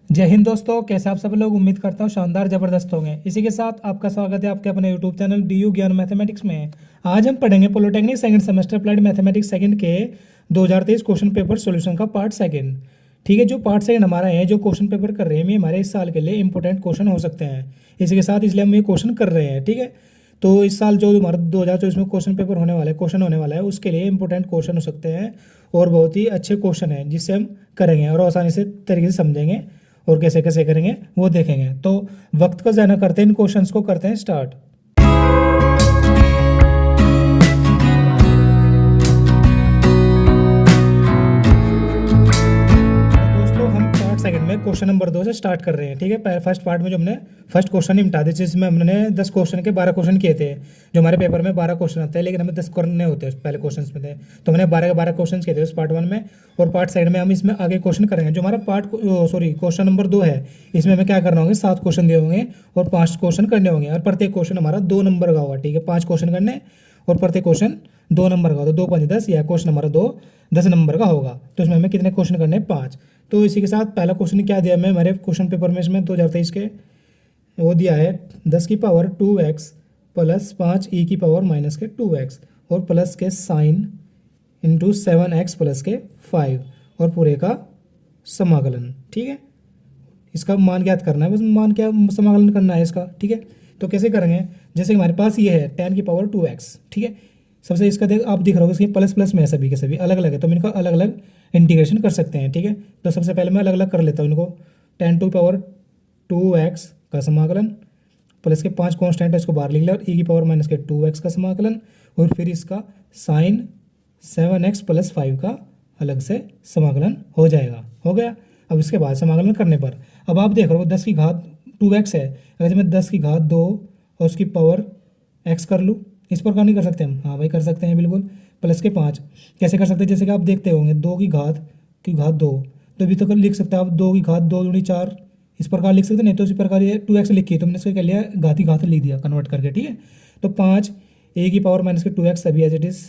जय हिंद दोस्तों, कैसे आप सब लोग। उम्मीद करता हूँ शानदार जबरदस्त होंगे। इसी के साथ आपका स्वागत है आपके अपने यूट्यूब चैनल DU ज्ञान मैथमेटिक्स में। आज हम पढ़ेंगे polytechnic second semester applied mathematics second के 2023 क्वेश्चन पेपर सॉल्यूशन का पार्ट सेकंड। ठीक है, जो पार्ट सेकंड हमारा है, जो क्वेश्चन पेपर कर रहे हैं, ये हमारे इस साल के लिए इंपॉर्टेंट क्वेश्चन हो सकते हैं। इसी के साथ इसलिए हम ये क्वेश्चन कर रहे हैं। ठीक है, तो इस साल जो हमारा 2024 में क्वेश्चन पेपर होने वाला है, क्वेश्चन होने वाला है, उसके लिए इंपॉर्टेंट क्वेश्चन हो सकते हैं और बहुत ही अच्छे क्वेश्चन हैं जिससे हम करेंगे और आसानी से तरीके से समझेंगे और कैसे कैसे करेंगे वो देखेंगे। तो वक्त को ज़ाया करते हैं, इन क्वेश्चंस को करते हैं स्टार्ट। दोस्तों हम पार्ट सेकंड में क्वेश्चन नंबर 2 से स्टार्ट कर रहे हैं। ठीक है, फर्स्ट पार्ट में जो हमने फर्स्ट क्वेश्चन निपटा दिया, जिसमें हमने 10 क्वेश्चन के 12 क्वेश्चन किए थे। जो हमारे पेपर में 12 क्वेश्चन आते हैं, लेकिन हमें 10 करने होते हैं पहले क्वेश्चन में थे, तो हमने 12 के 12 क्वेश्चन किए थे उस पार्ट 1 में। और पार्ट सेकंड में हम इसमें आगे क्वेश्चन करेंगे। जो हमारा क्वेश्चन नंबर 2 है, इसमें हमें क्या करना होंगे, 7 क्वेश्चन दिए होंगे और 5 क्वेश्चन करने होंगे और प्रत्येक क्वेश्चन हमारा 2 नंबर का होगा। ठीक है, 5 क्वेश्चन करने और प्रत्येक क्वेश्चन 2 नंबर का होगा, तो 2 5 10, या क्वेश्चन हमारा 2 10 नंबर का होगा। तो इसमें हमें कितने क्वेश्चन करने हैं, 5। तो इसी के साथ पहला क्वेश्चन क्या दिया मैं हमारे क्वेश्चन पेपर में, इसमें 2023 के वो दिया है 10 की पावर 2x प्लस 5 e की पावर माइनस के 2x और प्लस के साइन इंटू 7x प्लस के 5 और पूरे का समाकलन। ठीक है, इसका मान ज्ञात करना है, बस मान क्या समाकलन करना है इसका। ठीक है, तो कैसे करेंगे, जैसे हमारे पास ये है 10 की पावर 2x। ठीक है, सबसे इसका आप दिख रहा होगा, इसके प्लस प्लस में है, सभी के सभी अलग अलग है, तो हम इनका अलग अलग इंटीग्रेशन कर सकते हैं। ठीक है, तो सबसे पहले मैं अलग अलग कर लेता हूँ इनको। 10 टू पावर 2x का समाकलन प्लस के 5 कांस्टेंट है, इसको बाहर लिख लिया, और e की पावर माइनस के 2x का समाकलन और फिर इसका साइन 7x प्लस 5 का अलग से समाकलन हो जाएगा। हो गया। अब इसके बाद समाकलन करने पर अब आप देख रहे हो 10 की घात 2x है, अगर मैं 10 की घात 2 और उसकी पावर x कर लूँ, इस प्रकार नहीं कर सकते हम? हाँ भाई, कर सकते हैं बिल्कुल। प्लस के 5 कैसे कर सकते हैं, जैसे कि आप देखते होंगे 2 की घात 2, तो अभी तक लिख सकते हैं आप 2 की घात 2 दूनी 4, इस प्रकार लिख सकते हैं। नहीं तो इसी प्रकार ये 2x लिखी, तो मैंने इसको क्या लिया, घात ही घात लिख दिया कन्वर्ट करके। ठीक है, तो 5 a की पावर माइनस के 2x अभी एज इट इज़।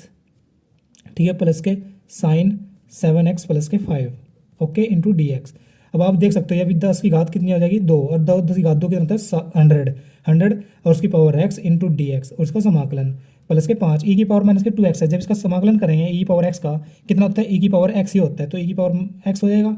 ठीक है, प्लस के साइन 7x प्लस के 5 ओके इंटू dx। अब आप देख सकते हो अभी 10 की घात कितनी आ जाएगी, 2, और 10 की घात 2 कितना होता है, 100 और उसकी पावर x इंटू dx और उसका समाकलन प्लस के 5 e की पावर माइनस के 2x है। जब इसका समाकलन करेंगे e पावर x का कितना होता है, e की पावर x ही होता है, तो e की पावर x हो जाएगा।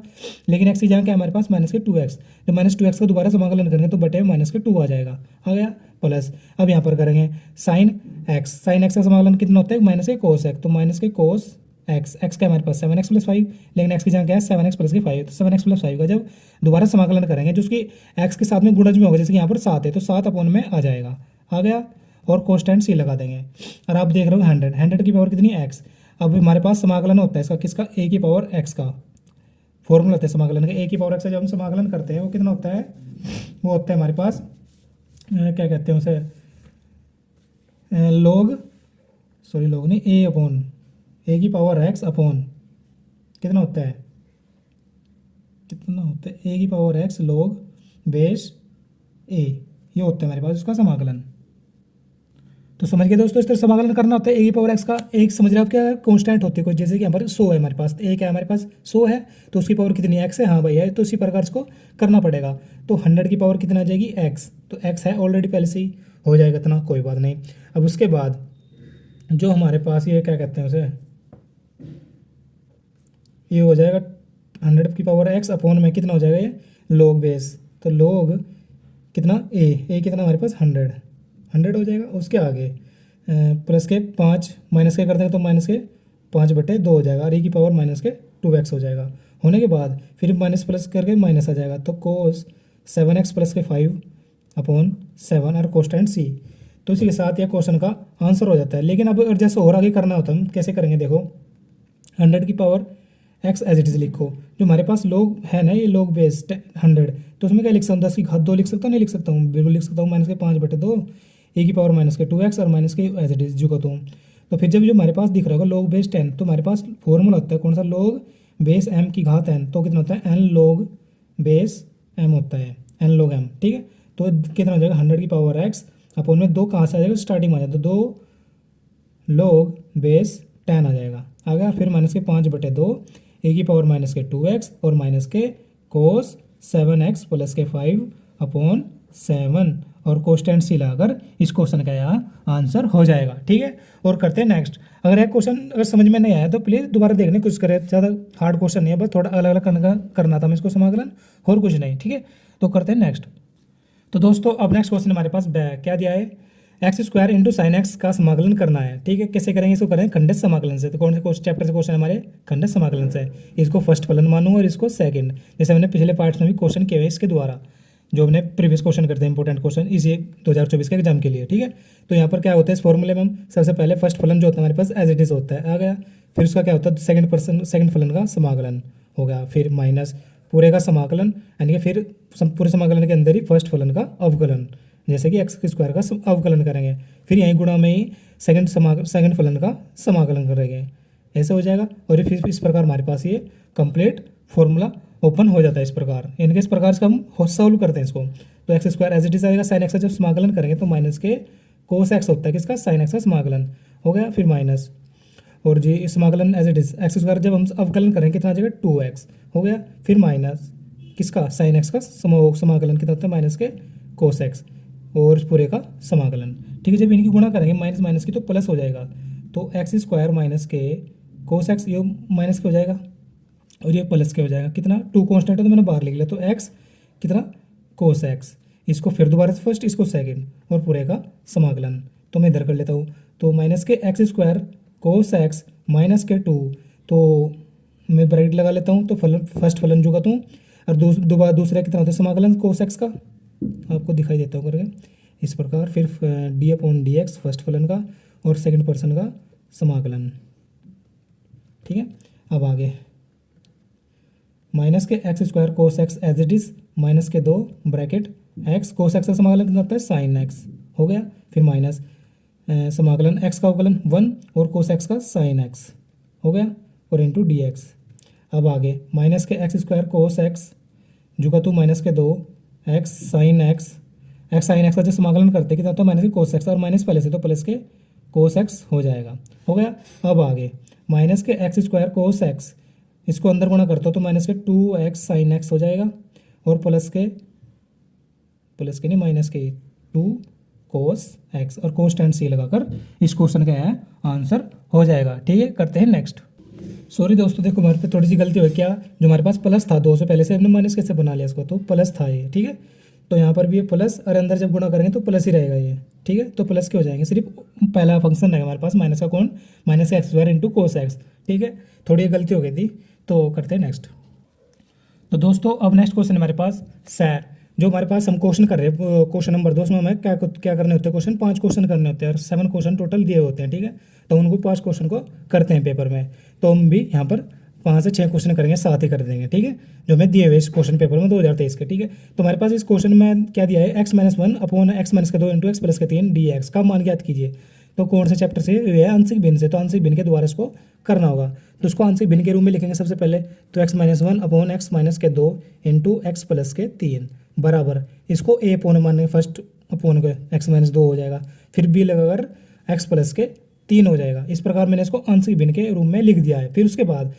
लेकिन x की जगह क्या है हमारे पास, माइनस के 2x, तो माइनस 2x का दोबारा समाकलन करेंगे तो बटे माइनस के 2 आ जाएगा, आ गया। प्लस अब यहाँ पर करेंगे साइन x का समाकलन कितना होता है, माइनस के कोस x, तो माइनस के कोस एक्स का हमारे पास 7x प्लस 5, लेकिन x की जगह क्या है 7x प्लस के 5, तो 7x प्लस 5 का जब दोबारा समाकलन करेंगे, जो उसकी x के साथ में गुणज में होगा, जैसे कि यहाँ पर 7 है तो 7 अपॉन में आ जाएगा, आ गया। और कॉन्स्टेंट सी लगा देंगे और आप देख रहे हो 100 की पावर कितनी, x। अब हमारे पास समाकलन होता है इसका किसका, a की पावर x का। फॉर्मूला होता है समाकलन का, a की पावर x का जब हम समाकलन करते हैं वो कितना होता है, वो होता है हमारे पास क्या कहते हैं उसे, लॉग नहीं, a की पावर x अपॉन कितना होता है, a की power x log base a, ये होता है हमारे पास उसका समाकलन। तो समझ गए दोस्तों, इस तरह समाकलन करना होता है a की पावर x का। एक समझ रहे हो आप क्या कांस्टेंट होती है कोई, जैसे कि हमारे 100 है हमारे पास, a क्या है हमारे पास 100 है, तो उसकी पावर कितनी है, x है, हाँ भाई है, तो इसी प्रकार इसको करना पड़ेगा। तो 100 की पावर कितना आ जाएगी, x, तो x है ऑलरेडी पहले से ही, हो जाएगा इतना, कोई बात नहीं। अब उसके बाद जो हमारे पास ये क्या कहते हैं उसे, ये हो जाएगा 100 की पावर x अपॉन में कितना हो जाएगा, ये लॉग बेस, तो लॉग कितना a कितना हमारे पास 100 हो जाएगा। उसके आगे प्लस के 5 माइनस के कर देंगे तो माइनस के 5/2 हो जाएगा, और e की पावर माइनस के 2x हो जाएगा। होने के बाद फिर माइनस प्लस करके माइनस आ जाएगा, तो कोस 7x प्लस के 5 अपॉन 7 और कोस्टेंट c। तो इसी के साथ यह क्वेश्चन का आंसर हो जाता है। लेकिन अब जैसे और आगे करना होता है, हम कैसे करेंगे, देखो 100 की power x as it is लिखो, जो हमारे पास लोग है ना, ये लोग बेस 100, तो उसमें क्या लिख सकता हूँ, 10 की घात 2 लिख सकता हूँ, नहीं लिख सकता हूँ, बिल्कुल लिख सकता हूँ, माइनस के 5/2 a की पावर माइनस के 2x और माइनस के एज इट इज़ जो कहता हूँ। तो फिर जब जो हमारे पास दिख रहा होगा लोग बेस 10, तो हमारे पास फॉर्मूला होता है कौन सा, लोग बेस m की घात n, तो कितना होता है n लोग बेस m होता है, n लोग m। ठीक है, तो कितना हो जाएगा 100 की पावर x अपॉन में 2 कहाँ से आ जाएगा, स्टार्टिंग में आ जाएगा, तो 2 लोग बेस 10 आ जाएगा, आ गया। फिर माइनस के 5/2 a की पावर माइनस के 2x और माइनस के कोस 7x प्लस के 5/7 और कोस्टेंट सी लगाकर इस क्वेश्चन का यहाँ आंसर हो जाएगा। ठीक है, और करते हैं नेक्स्ट। अगर यह क्वेश्चन अगर समझ में नहीं आया तो प्लीज़ दोबारा देखने की कोशिश करें, ज़्यादा हार्ड क्वेश्चन नहीं है, बस थोड़ा अलग अलग करना था मैं इसको समाकलन, और कुछ नहीं। ठीक है, तो करते हैं नेक्स्ट। तो दोस्तों अब नेक्स्ट क्वेश्चन हमारे पास क्या दिया है, x² इंटू साइन एक्स का समाकलन करना है। ठीक है, कैसे करेंगे इसको, करेंगे खंडित समाकलन से। तो कौन से चैप्टर से क्वेश्चन हमारे, खंडित समाकलन से। इसको फर्स्ट फलन मानूंगा और इसको सेकंड, जैसे मैंने पिछले पार्ट्स में भी क्वेश्चन किए हुए इसके द्वारा, जो हमने प्रीवियस क्वेश्चन करते हैं इंपॉर्टेंट क्वेश्चन इसी 2024 के एग्जाम के लिए। ठीक है, तो यहाँ पर क्या होता है इस फॉर्मूले में, हम सबसे पहले फर्स्ट फलन जो होता है हमारे पास एज इट इज होता है, आ गया। फिर उसका क्या होता है सेकंड फलन का समाकलन हो गया, फिर माइनस पूरे का समाकलन, यानी कि फिर पूरे समाकलन के अंदर ही फर्स्ट फलन का अवकलन, जैसे कि x² का अवकलन करेंगे, फिर यहीं गुणा में ही सेकंड फलन का समाकलन करेंगे, ऐसे हो जाएगा। और फिर इस प्रकार हमारे पास ये कंप्लीट फॉर्मूला ओपन हो जाता है इस प्रकार। इनके इस प्रकार से हम सॉल्व करते हैं इसको। तो x² एज इट इज आएगा, साइन एक्स का जब समाकलन करेंगे तो माइनस के कोस एक्स होता है, किसका, साइन एक्स का समाकलन हो गया, फिर माइनस, और जी इस समाकलन एज इट इज x² जब हम अवकलन करेंगे कितना आ जाएगा 2x हो गया, फिर माइनस किसका, साइन एक्स का समाकलन कितना होता है, माइनस के कोस एक्स, और पूरे का समाकलन। ठीक है, जब इनकी गुणा करेंगे माइनस माइनस की तो प्लस हो जाएगा, तो x² माइनस के कोस एक्स, ये माइनस के हो जाएगा और ये प्लस के हो जाएगा, कितना, 2 कांस्टेंट है तो मैंने बाहर लिख लिया, तो x कितना, कोस एक्स, इसको फिर दोबारा से फर्स्ट, इसको सेकंड, और पूरे का समाकलन। तो मैं इधर कर लेता हूँ, तो माइनस के x² कोस एक्स माइनस के 2, तो मैं ब्रैकेट लगा लेता हूँ, तो फर्स्ट फलन जो करता हूँ, और दूसरा कितना होता है समाकलन कोस एक्स का, आपको दिखाई देता हूँ करके इस प्रकार, फिर d/dx फर्स्ट फलन का और सेकंड पर्सन का समाकलन। ठीक है, अब आगे माइनस के x² cos x as it is, minus के 2 ब्रैकेट x, कोस एक्स का समाकलन कितना होता है, साइन एक्स हो गया, फिर माइनस समाकलन x का अवकलन 1 और कोस एक्स का साइन एक्स हो गया, और इंटू dx। अब आगे माइनस के x² कोस एक्स जो का तू माइनस के 2 x साइन एक्स का जो समाकलन करते कितना तो माइनस के कोस एक्स, और माइनस पहले से तो प्लस के कोस एक्स हो जाएगा, हो गया। अब आगे माइनस के x² कोस एक्स, इसको अंदर गुणा करता हो तो माइनस के 2x साइन एक्स हो जाएगा, और प्लस के नहीं माइनस के 2 कोस एक्स, और कोस्टेंट सी लगाकर इस क्वेश्चन का यह आंसर हो जाएगा। ठीक है, करते हैं नेक्स्ट। सॉरी दोस्तों, देखो हमारे पे थोड़ी सी गलती हुई, क्या जो हमारे पास प्लस था 2 से पहले से हमने माइनस कैसे बना लिया इसको, तो प्लस था ये। ठीक है, तो यहाँ पर भी ये प्लस, और अंदर जब गुणा करेंगे तो प्लस ही रहेगा ये। ठीक है, तो प्लस के हो जाएंगे, सिर्फ पहला फंक्शन है हमारे पास माइनस का, कौन, minus x² into cos x. ठीक है, थोड़ी गलती हो गई थी, तो करते हैं नेक्स्ट। तो दोस्तों अब नेक्स्ट क्वेश्चन हमारे पास जो हमारे पास हम क्वेश्चन कर रहे हैं, क्वेश्चन नंबर 2 में हमें क्या करने होते हैं, क्वेश्चन 5 क्वेश्चन करने होते हैं, और 7 क्वेश्चन टोटल दिए होते हैं। ठीक है, तो उनको 5 क्वेश्चन को करते हैं पेपर में, तो हम भी यहाँ पर 5 से 6 क्वेश्चन करेंगे, 7 ही कर देंगे। ठीक है, जो हमें दिए हुए इस क्वेश्चन पेपर में 2023 के। ठीक है, तो हमारे पास इस क्वेश्चन में क्या दिया है, x-1/x-2 इंटू एक्स प्लस के 3 dx का मान ज्ञात कीजिए। तो कौन से चैप्टर से ये है, आंशिक भिन्न से, तो आंशिक भिन्न के द्वारा इसको करना होगा। तो उसको आंशिक भिन्न के रूप में लिखेंगे सबसे पहले, तो x-1/x-2 इंटू एक्स प्लस के 3 बराबर, इसको a अपोन मानेंगे, फर्स्ट अपोन को x-2 हो जाएगा, फिर b लगाकर x प्लस के 3 हो जाएगा। इस प्रकार मैंने इसको आंशिक भिन्न के रूप में लिख दिया है। फिर उसके बाद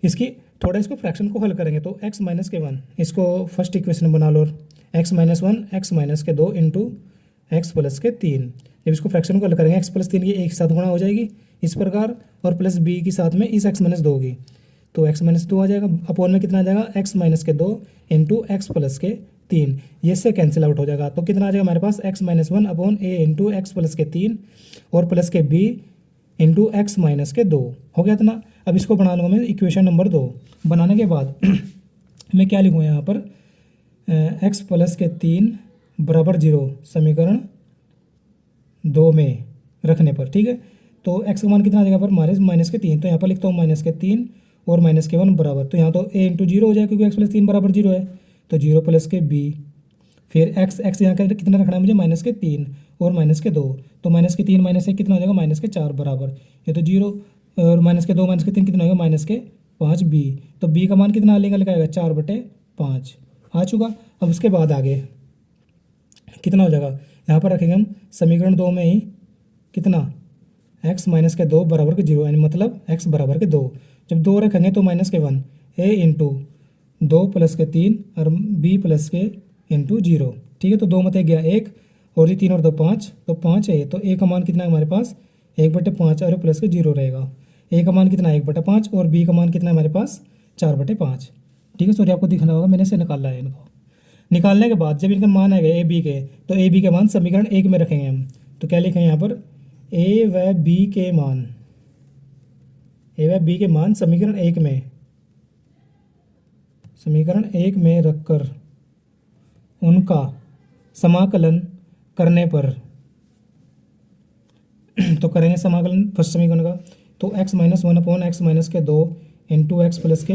इसकी थोड़ा इसको फ्रैक्शन को हल करेंगे, तो x-1 इसको फर्स्ट इक्वेशन बना लो, x-1 x-2 into x plus के 3। जब इसको फ्रैक्शन को हल करेंगे x प्लस 3 की एक साथ गुणा हो जाएगी इस प्रकार, और प्लस b के साथ में इस x-2 की, तो x-2 आ जाएगा, अपोन में कितना आ जाएगा, x-2 इंटू एक्स प्लस के 3, ये से कैंसिल आउट हो जाएगा। तो कितना आ जाएगा हमारे पास, x-1 upon a into x plus के 3 और प्लस के b इंटू x-2 हो गया इतना। अब इसको बना लूँगा मैं इक्वेशन नंबर 2। बनाने के बाद मैं क्या लिखूँगा यहाँ पर, x प्लस के 3 बराबर 0 समीकरण 2 में रखने पर। ठीक है, तो x का मान कितना आ जाएगा पर माइनस के 3, तो यहाँ पर लिखता हूँ माइनस के 3 और माइनस के 1 बराबर, तो यहाँ तो a इंटू 0 हो जाएगा क्योंकि x प्लस 3 बराबर 0 है, तो 0 प्लस के b, फिर x यहाँ का कितना रखना है मुझे, माइनस के 3 और माइनस के 2, तो माइनस के 3 माइनस 1 कितना हो जाएगा, माइनस के 4 बराबर, ये तो 0 और माइनस के 2 माइनस के 3 कितना होगा, माइनस के 5b, तो b का मान कितना लेगा लगाएगा 4/5 आ चुका। अब उसके बाद आगे कितना हो जाएगा, यहाँ पर रखेंगे हम समीकरण 2 में ही कितना, x माइनस के 2 बराबर के 0, यानी मतलब x बराबर के 2, जब 2 रखेंगे तो माइनस के 1 a इंटू 2 प्लस के 3 और b प्लस के इंटू 0। ठीक है, तो 2 में गया 1 और ये 3 और 2 5, तो 5 है। तो a का मान कितना है हमारे पास 1/5 और प्लस के 0 रहेगा। a का मान कितना है 1/5 और b का मान कितना है हमारे पास 4/5। ठीक है, सॉरी आपको दिखना होगा, मैंने से निकाला है इनको। निकालने के बाद जब इनका मान आएगा ए बी के, तो ए बी के मान समीकरण 1 में रखेंगे हम। तो क्या लिखेंगे यहाँ पर ए व बी के मान, ए व बी के मान समीकरण 1 में, समीकरण 1 में रखकर उनका समाकलन करने पर तो करेंगे समाकलन फर्स्ट समीकरण का। तो x माइनस 1/x माइनस के 2 इंटू एक्स प्लस के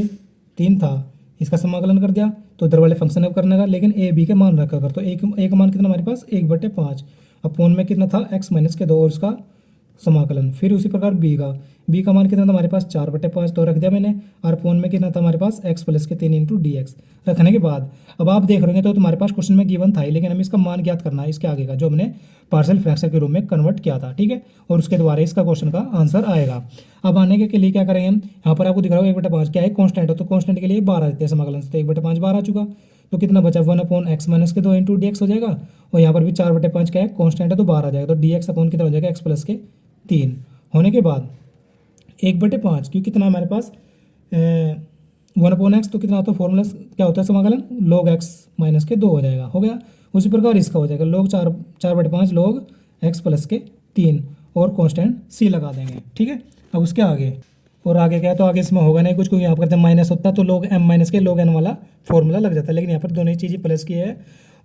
3 था, इसका समाकलन कर दिया। तो इधर वाले फंक्शन अब करने का, लेकिन ए बी के मान रखा कर। तो एक मान कितना हमारे पास 1/5, अपोन में कितना था x माइनस के 2 और उसका समाकलन। फिर उसी प्रकार बी का मान कितना था हमारे पास 4/5, तो रख दिया मैंने। और अपोन में कितना था हमारे पास x प्लस के 3 इंटू डी एक्स। रखने के बाद अब आप देख रहे हैं तो तुम्हारे पास क्वेश्चन में गिवन था ही, लेकिन हमें इसका मान ज्ञात करना है इसके आगे का, जो हमने पार्शियल फ्रैक्शन के रूप में कन्वर्ट किया था। ठीक है, और उसके द्वारा इसका क्वेश्चन का आंसर आएगा। अब आने के लिए क्या करेंगे हम, यहाँ पर आपको दिख रहा होगा 1/5 क्या है कॉन्स्टेंट है, तो कॉन्स्टेंट के लिए 12 देते हैं समाकलन से। तो 1/5 12 आ चुका, तो कितना बचा 1/x माइनस के 2 इंटू डी एक्स हो जाएगा। और यहाँ पर भी 4/5 क्या है कॉन्स्टेंट है, तो 12 आ जाएगा। तो डी एक्स अपॉन कितना हो जाएगा x प्लस के 3 होने के बाद 1/5 क्योंकि कितना हमारे पास 1/x, तो कितना होता है फॉर्मूला क्या होता है समाकलन log x माइनस के 2 हो जाएगा। हो गया। उसी प्रकार इसका हो जाएगा log 4/5 log x प्लस के 3 और कांस्टेंट c लगा देंगे। ठीक है, अब उसके आगे और आगे क्या है, तो आगे इसमें होगा नहीं कुछ, क्योंकि यहाँ पर जब माइनस होता है तो log m माइनस के log n वाला फॉर्मूला लग जाता है, लेकिन यहाँ पर दोनों ही चीज़ें प्लस की है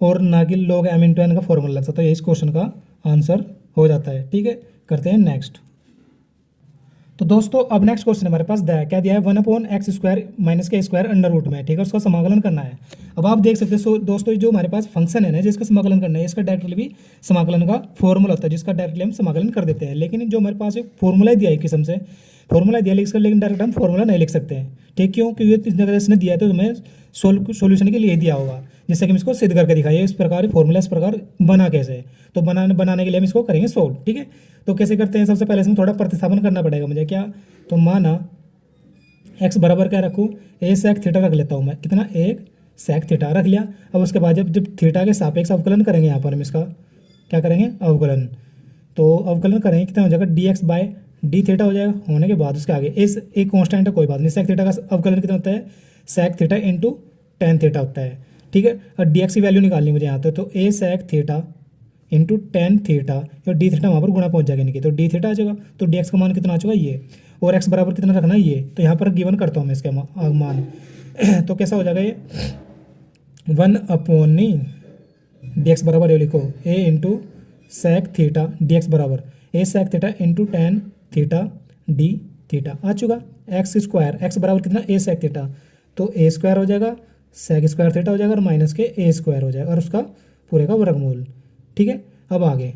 और ना कि log m इंटू n का फॉर्मूला लगता है। तो ये इस क्वेश्चन का आंसर हो जाता है। ठीक है, करते हैं नेक्स्ट। तो दोस्तों अब नेक्स्ट क्वेश्चन हमारे पास क्या दिया है 1/x² माइनस के स्क्वायर अंडर रूट में। ठीक है, उसका समाकलन करना है। अब आप देख सकते हैं दोस्तों जो हमारे पास फंक्शन है ना जिसका समाकलन करना है, इसका डायरेक्टली भी समाकलन का फॉर्मूला होता है जिसका डायरेक्टली हम समाकलन कर देते हैं। लेकिन जो हमारे पास एक फॉर्मूला दिया है किस्म से फॉर्मूला दिया लिख सकते, लेकिन डायरेक्ट हम फॉर्मूला नहीं लिख सकते हैं। ठीक, क्यों? क्योंकि इस जगह इसने दिया है तो हमें सोल्यूशन के लिए दिया होगा, जिससे कि हम इसको सिद्ध करके दिखाइए इस प्रकार फॉर्मूला इस प्रकार बना कैसे। तो बनाने के लिए हम इसको करेंगे सोल्व। ठीक है, तो कैसे करते हैं, सबसे पहले इसमें थोड़ा प्रतिस्थापन करना पड़ेगा मुझे। क्या? तो माना x बराबर क्या रखूँ, a sec थीटा रख लेता हूँ मैं। कितना? 1 sec थीटा रख लिया। अब उसके बाद जब थीटा के सापेक्ष अवकलन करेंगे, यहाँ पर हम इसका क्या करेंगे अवकलन, तो अवकलन करेंगे कितना हो जाएगा dx बाय डी थीटा हो जाएगा। होने के बाद उसके आगे इस एक कॉन्स्टेंट है कोई बात नहीं, sec थीटा का अवकलन कितना होता है sec theta into tan theta होता है। ठीक है, और dx की वैल्यू निकालनी मुझे यहाँ तो a sec theta into tan theta और डी थीटा वहाँ पर गुणा पहुँच जाएगा इनकी, तो डी थीटा आ जाएगा। तो डी एक्स का मान कितना आ चुका ये, और एक्स बराबर कितना रखना है ये, तो यहाँ पर गिवन करता हूँ मैं इसका मान तो कैसा हो जाएगा ये 1 नहीं डी एक्स बराबर ये लिखो a into sec theta D x बराबर a sec theta into tan theta D theta आ चुका। एक्स स्क्वायर एक्स बराबर कितना a sec थीटा, तो a स्क्वायर हो जाएगा sec स्क्वायर थीटा हो जाएगा और माइनस के a स्क्वायर हो जाएगा और उसका पूरे का वर्गमूल। ठीक है, अब आगे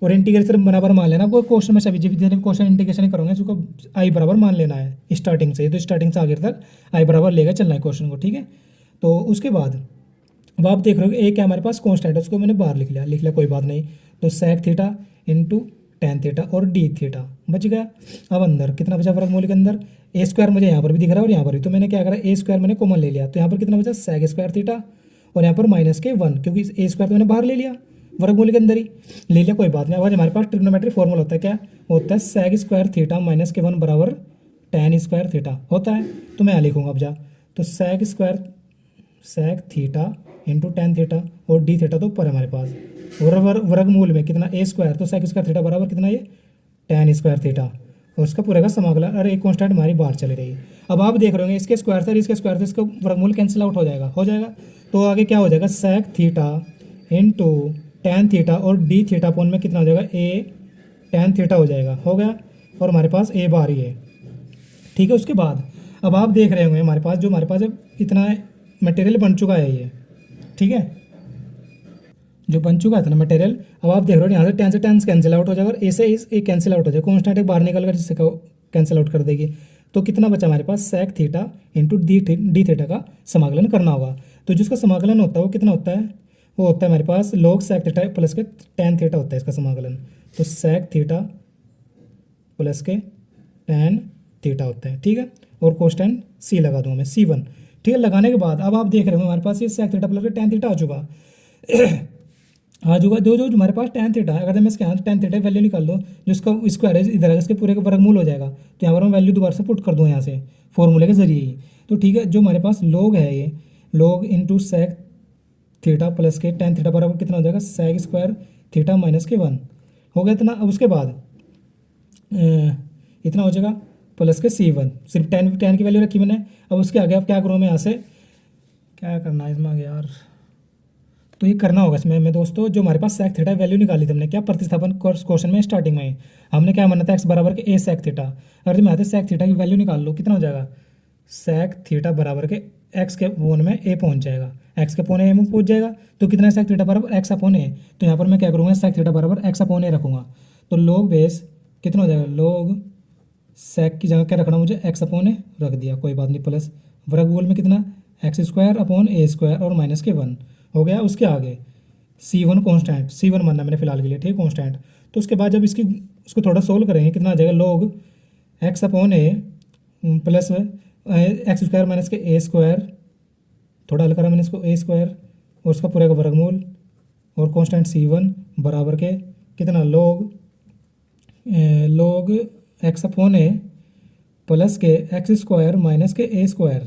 और इंटीग्रेशन बराबर मान लेना। वो क्वेश्चन में सभी जितने क्वेश्चन इंटीग्रेशन करोगे उसको आई बराबर मान लेना है स्टार्टिंग से, तो स्टार्टिंग से आगे तक आई बराबर लेकर चलना है क्वेश्चन को। ठीक है, तो उसके बाद अब आप देख रहे हो एक क्या हमारे पास कॉन्स्टेंट है, उसको मैंने बाहर लिख लिया कोई बात नहीं। तो sec theta into tan theta और डी थीटा बच गया। अब अंदर कितना बचा वर्गमूल के अंदर a स्क्वायर मुझे यहाँ पर भी दिख रहा है और यहाँ पर भी, तो मैंने क्या करा a स्क्वायर मैंने कॉमन ले लिया, तो यहाँ पर कितना बचा sec स्क्वायर थीटा और यहाँ पर माइनस के 1, क्योंकि a स्क्वायर तो मैंने बाहर ले लिया वर्गमूल के अंदर ही ले लिया कोई बात नहीं। अब हमारे पास ट्रिग्नोमेट्री फॉर्मूला होता है, क्या होता है sec स्क्वायर थीटा माइनस के 1 बराबर tan स्क्वायर थीटा होता है। तो मैं यहाँ लिखूँगा अब तो sec theta into tan theta और डी थीटा तो ऊपर है हमारे पास, वर्गमूल में कितना a स्क्वायर, तो sec स्क्वायर थीटा बराबर कितना ये tan स्क्वायर थीटा और उसका पूरे का समाकलन। अरे एक कॉन्स्टेंट हमारी बाहर चली रही। अब आप देख रहे होंगे इसके स्क्वायर से इसके स्क्वायर से इसका वर्गमूल कैंसिल आउट हो जाएगा। तो आगे क्या हो जाएगा sec theta into tan theta और डी थीटा अपॉन में कितना हो जाएगा a tan थीटा हो जाएगा। हो गया और हमारे पास a बाहर ही है। ठीक है, उसके बाद अब आप देख रहे होंगे हमारे पास जब इतना मटेरियल बन चुका है ये, ठीक है, जो बन चुका है इतना मटेरियल। अब आप देख रहे हो यहाँ से tan कैंसिल आउट हो जाएगा और a से एक कैंसिल आउट हो जाएगा, कॉन्स्टेंट एक बाहर निकल कर जिससे कैंसिल आउट कर देगी। तो कितना बचा हमारे पास sec theta into D theta का समाकलन करना होगा। तो जिसका समाकलन होता है वो कितना होता है, वो होता है हमारे पास log sec थीटा प्लस के tan थीटा होता है इसका समाकलन। तो sec थीटा प्लस के tan थीटा होता है। ठीक है, और कॉन्स्टेंट c लगा दूंगा मैं C1। ठीक है। लगाने के बाद अब आप देख रहे हो हमारे पास ये सेक थीटा प्लस के टैन थीटा आ चुका आ चुका। जो जो हमारे पास टैन थीटा है, अगर मैं इसके यहाँ टैन थीटा वैल्यू निकाल दो, जो इसका स्क्वायर है इधर है, इसके पूरे का वर्गमूल हो जाएगा। तो यहाँ पर मैं वैल्यू दोबारा से पुट कर दूँ यहाँ से फॉर्मूले के जरिए ही। तो ठीक है, जो हमारे पास लोग है ये लोग इंटू सेक थीटा प्लस के टैन थीटा बराबर कितना हो जाएगा, सेक स्क्वायर थीटा माइनस के 1 हो गया इतना। अब उसके बाद इतना हो जाएगा प्लस के C1, सिर्फ टैन की वैल्यू रखी मैंने। अब उसके आगे आप क्या करूँ, मैं यहाँ से क्या करना है इसमें आगे यार, तो ये करना होगा इसमें मैं दोस्तों, जो हमारे पास सेक थीटा वैल्यू निकाली थी हमने क्या प्रतिस्थापन क्वेश्चन में स्टार्टिंग में हमने क्या माना था एक्स बराबर के ए सेक थीटा। अगर तुम यहाँ से सेक थीटा की वैल्यू निकाल लो कितना हो जाएगा, सेक थीटा बराबर के एक्स के अपोन में ए पहुँच जाएगा, एक्स के अपोन ए में पहुँच जाएगा। तो कितना है सेक थीटा बराबर एक्स अपोन ए। तो यहाँ पर मैं क्या करूँगा, सेक थीटा बराबर एक्स अपोन ए रखूँगा। तो लोग बेस कितना हो जाएगा, लोग सेक की जगह क्या रखना मुझे, एक्स अपोन ए रख दिया, कोई बात नहीं, प्लस वर्गमूल में कितना एक्स स्क्वायर अपॉन ए स्क्वायर और माइनस के 1 हो गया। उसके आगे C1 कॉन्स्टेंट, C1 मानना मैंने फिलहाल के लिए, ठीक है कॉन्स्टेंट। तो उसके बाद जब उसको थोड़ा सोल्व करेंगे कितना आ जाएगा, लोग एक्स अपॉन ए प्लस एक्स स्क्वायर माइनस के ए स्क्वायर, थोड़ा हल करा मैंने इसको, ए स्क्वायर और उसका पूरे का वर्गमूल और कॉन्स्टेंट C1 बराबर के कितना, लोग एक्स अपॉन ए प्लस के एक्स स्क्वायर माइनस के ए स्क्वायर,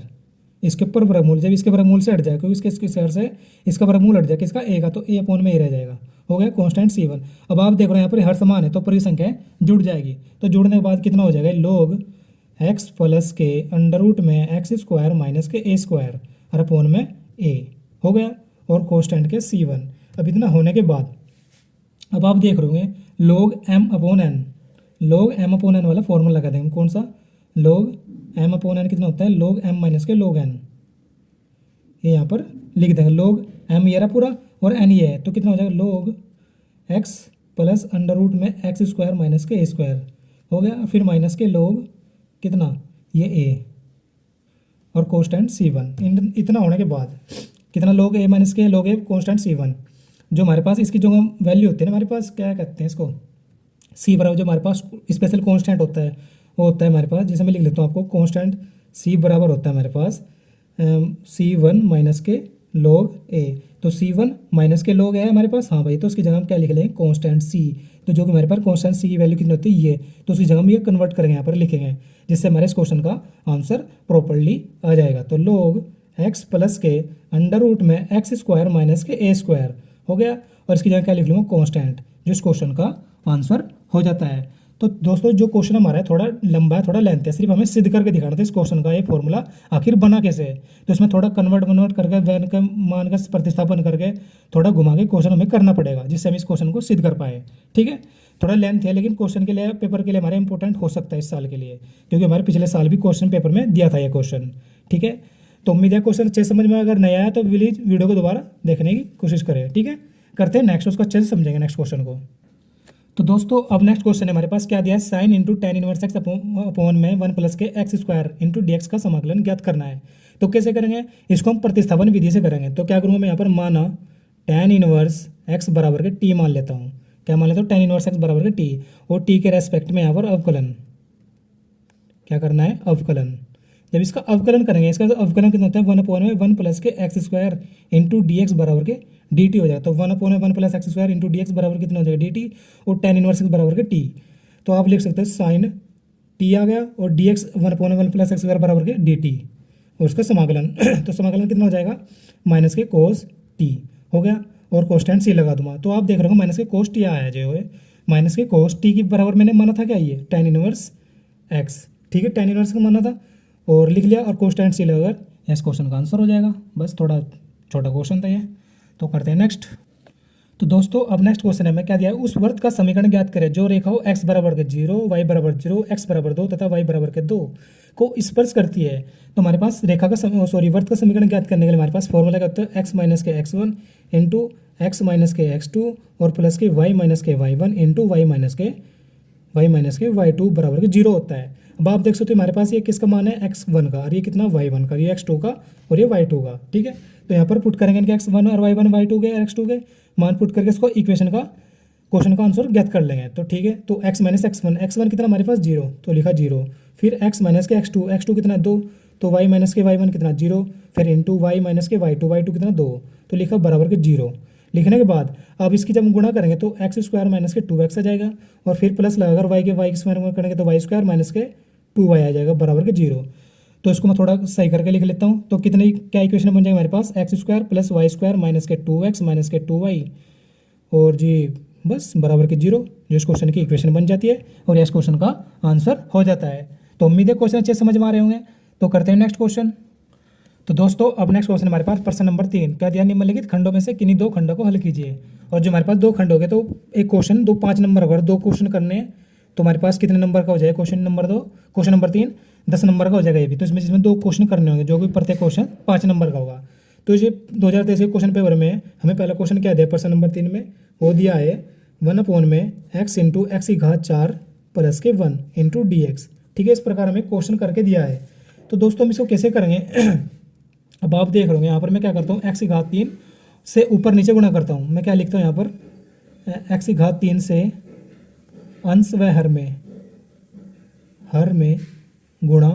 इसके ऊपर वर्गमूल, जब इसके वर्गमूल से हट जाए क्योंकि इसके स्क्वायर से इसका वर्गमूल हट जाए किसका, ए का, तो ए अपॉन में ही रह जाएगा, हो गया कांस्टेंट C1। अब आप देख रहे हो यहाँ पर हर समान है तो पूरी संख्याएं जुड़ जाएगी। तो जुड़ने के बाद कितना हो जाएगा, लोग एक्स प्लस के अंडर रूट में एक्स स्क्वायर माइनस के ए स्क्वायर और अपॉन में ए हो गया और कांस्टेंट के C1। अब इतना होने के बाद अब आप देख रहे होंगे लोग एम अपॉन एन, लोग एम अपॉन एन वाला फॉर्मूला लगा देंगे, कौन सा, लोग एम अपॉन एन कितना होता है, लोग एम माइनस के लोग एन, ये यहाँ पर लिख देंगे। लोग एम ये रहा पूरा और एन ये है, तो कितना हो जाएगा, लोग एक्स प्लस अंडर रूट में एक्स स्क्वायर माइनस के ए स्क्वायर हो गया, फिर माइनस के लोग कितना, ये ए और कांस्टेंट C1। इतना होने के बाद कितना, लोग ए माइनस के लोग ए कांस्टेंट C1। जो हमारे पास इसकी जो वैल्यू होती है ना, हमारे पास क्या कहते हैं इसको, C बराबर, जो हमारे पास स्पेशल कांस्टेंट होता है वो होता है हमारे पास, जैसे मैं लिख लेता हूँ आपको, कांस्टेंट C बराबर होता है हमारे पास C1 माइनस के लोग ए। तो C1 माइनस के लोग है हमारे पास, हाँ भाई, तो उसकी जगह हम क्या लिख लेंगे, कांस्टेंट C। तो जो कि हमारे पास कांस्टेंट C की वैल्यू कितनी होती है ये, तो उसकी जगह हम ये कन्वर्ट करेंगे, यहाँ पर लिखेंगे, जिससे हमारे इस क्वेश्चन का आंसर प्रॉपरली आ जाएगा। तो लोग एक्स प्लस के अंडर रूट में एक्स स्क्वायर माइनस के ए स्क्वायर हो गया और इसकी जगह क्या लिख लूँगा, कांस्टेंट, जो इस क्वेश्चन का आंसर हो जाता है। तो दोस्तों जो क्वेश्चन हमारा है थोड़ा लंबा है, थोड़ा लेंथ है, सिर्फ हमें सिद्ध करके दिखाना था इस क्वेश्चन का ये फॉर्मूला आखिर बना कैसे है। तो इसमें थोड़ा कन्वर्ट करके वैन के मान का प्रतिस्थापन करके थोड़ा घुमा के क्वेश्चन हमें करना पड़ेगा, जिससे हम इस क्वेश्चन को सिद्ध कर पाए। ठीक है, थोड़ा लेंथ है लेकिन क्वेश्चन के लिए, पेपर के लिए हमारे इंपॉर्टेंट हो सकता है इस साल के लिए, क्योंकि हमारे पिछले साल भी क्वेश्चन पेपर में दिया था ये क्वेश्चन। ठीक है, तो उम्मीद है क्वेश्चन अच्छे समझ में, अगर नया है तो प्लीज वीडियो को दोबारा देखने की कोशिश करें। ठीक है, करते हैं नेक्स्ट, उसको अच्छे से समझेंगे नेक्स्ट क्वेश्चन को। तो दोस्तों अब नेक्स्ट क्वेश्चन है हमारे पास, क्या दिया है, sine into tan inverse X upon में 1 प्लस के X square into d x का समाकलन ज्ञात करना है। तो कैसे करेंगे, इसको हम प्रतिस्थापन विधि से करेंगे। तो क्या करूँगा मैं यहाँ पर, माना टेन इनवर्स एक्स बराबर के टी मान लेता हूँ, क्या मान लेता हूँ, टेन इनवर्स एक्स बराबर के टी, और टी के रेस्पेक्ट में यहाँ पर अवकलन, क्या करना है, अवकलन। जब इसका अवकलन करेंगे, इसका अवकलन कितना होता है, 1 में 1 प्लस के X square into d x बराबर के डी टी हो जाएगा। तो 1 plus x square into d x बराबर कितना हो जाएगा, डी टी, और टेन इनवर्स एक्स बराबर के टी। तो आप लिख सकते हैं साइन टी आ गया और D x 1 plus x square बराबर के डी टी और उसका समाकलन तो समाकलन कितना हो जाएगा, माइनस के कोस टी हो गया और कोस्टेंट सी लगा दूंगा। तो आप देख रहे हो माइनस के कोस टी आया जो है, माइनस के कोस टी के बराबर मैंने माना था क्या, ये टेन इनवर्स एक्स। ठीक है, टेन इनवर्स का माना था और लिख लिया और कोस्टेंट सी लगाकर इस क्वेश्चन का आंसर हो जाएगा। बस थोड़ा छोटा क्वेश्चन था ये, तो करते हैं नेक्स्ट। तो दोस्तों अब नेक्स्ट क्वेश्चन है, मैं क्या दिया है, उस वर्त का समीकरण ज्ञात करें जो रेखा हो x बराबर के 0, y बराबर 0, x बराबर 2 तथा y बराबर के 2 को स्पर्श करती है। तो हमारे पास रेखा का वर्त का समीकरण ज्ञात करने के लिए हमारे पास फॉर्मूला क्या होता है, x माइनस के x1 इंटू एक्स माइनस के x2 और प्लस के y माइनस के y1 इंटू y माइनस के y2 बराबर के 0 होता है। अब आप देख सकते हो हमारे पास ये किसका मान है, x1 का, और ये कितना y1 का, ये x2 का और ये y2 का। ठीक है, तो यहाँ पर पुट करेंगे इनके x1 और y1 y2 के और x2 के मान पुट करके इसको इक्वेशन का क्वेश्चन का आंसर ज्ञात कर लेंगे। तो ठीक है, तो x माइनस x1 कितना हमारे पास 0, तो लिखा 0, फिर x माइनस के x2 कितना 2, तो वाई माइनस के वाई वन कितना 0, फिर इंटू वाई माइनस के वाई टू कितना 2, तो लिखा बराबर के 0। लिखने के बाद अब इसकी जब गुणा करेंगे तो एक्स स्क्वायर माइनस के 2x आ जाएगा, और फिर प्लस लगाकर वाई स्क्वायर करेंगे तो वाई स्क्वायर माइनस के 2y आ जाएगा बराबर के 0। तो इसको मैं थोड़ा सही करके लिख लेता हूँ। तो कितनी क्या इक्वेशन बन जाएगा हमारे पास, X square plus Y square minus के 2x माइनस के 2y, और जी बस बराबर के 0, जो इस क्वेश्चन की इक्वेशन बन जाती है और इस क्वेश्चन का आंसर हो जाता है। तो उम्मीद है क्वेश्चन अच्छे समझ में आ रहे होंगे। तो करते हैं नेक्स्ट क्वेश्चन। तो दोस्तों अब नेक्स्ट क्वेश्चन हमारे पास प्रश्न नंबर 3, क्या दिया, निम्नलिखित खंडों में से किन्हीं 2 खंडों को हल कीजिए। और जो हमारे पास 2 खंड हो गए तो एक क्वेश्चन 5 नंबर अगर 2 क्वेश्चन करने हैं तो हमारे पास कितने नंबर का हो जाएगा, क्वेश्चन नंबर 3 10 नंबर का हो जाएगा ये भी। तो इसमें जिसमें 2 क्वेश्चन करने होंगे, जो कि प्रत्येक क्वेश्चन 5 नंबर का होगा। तो ये 2023 के क्वेश्चन पेपर में हमें पहला क्वेश्चन क्या दिया प्रश्न नंबर 3 में, वो दिया है 1 में x इंटू एक्स की घात 4 प्लस के 1 इंटू डी एक्स। ठीक है, इस प्रकार हमें क्वेश्चन करके दिया है। तो दोस्तों हम इसको कैसे करेंगे अब आप देख रहे होंगे यहाँ पर मैं क्या करता हूँ, एक्स की घात 3 से ऊपर नीचे गुणा करता हूँ। मैं क्या लिखता हूँ यहाँ पर, एक्स की घात 3 से अंश व हर में गुणा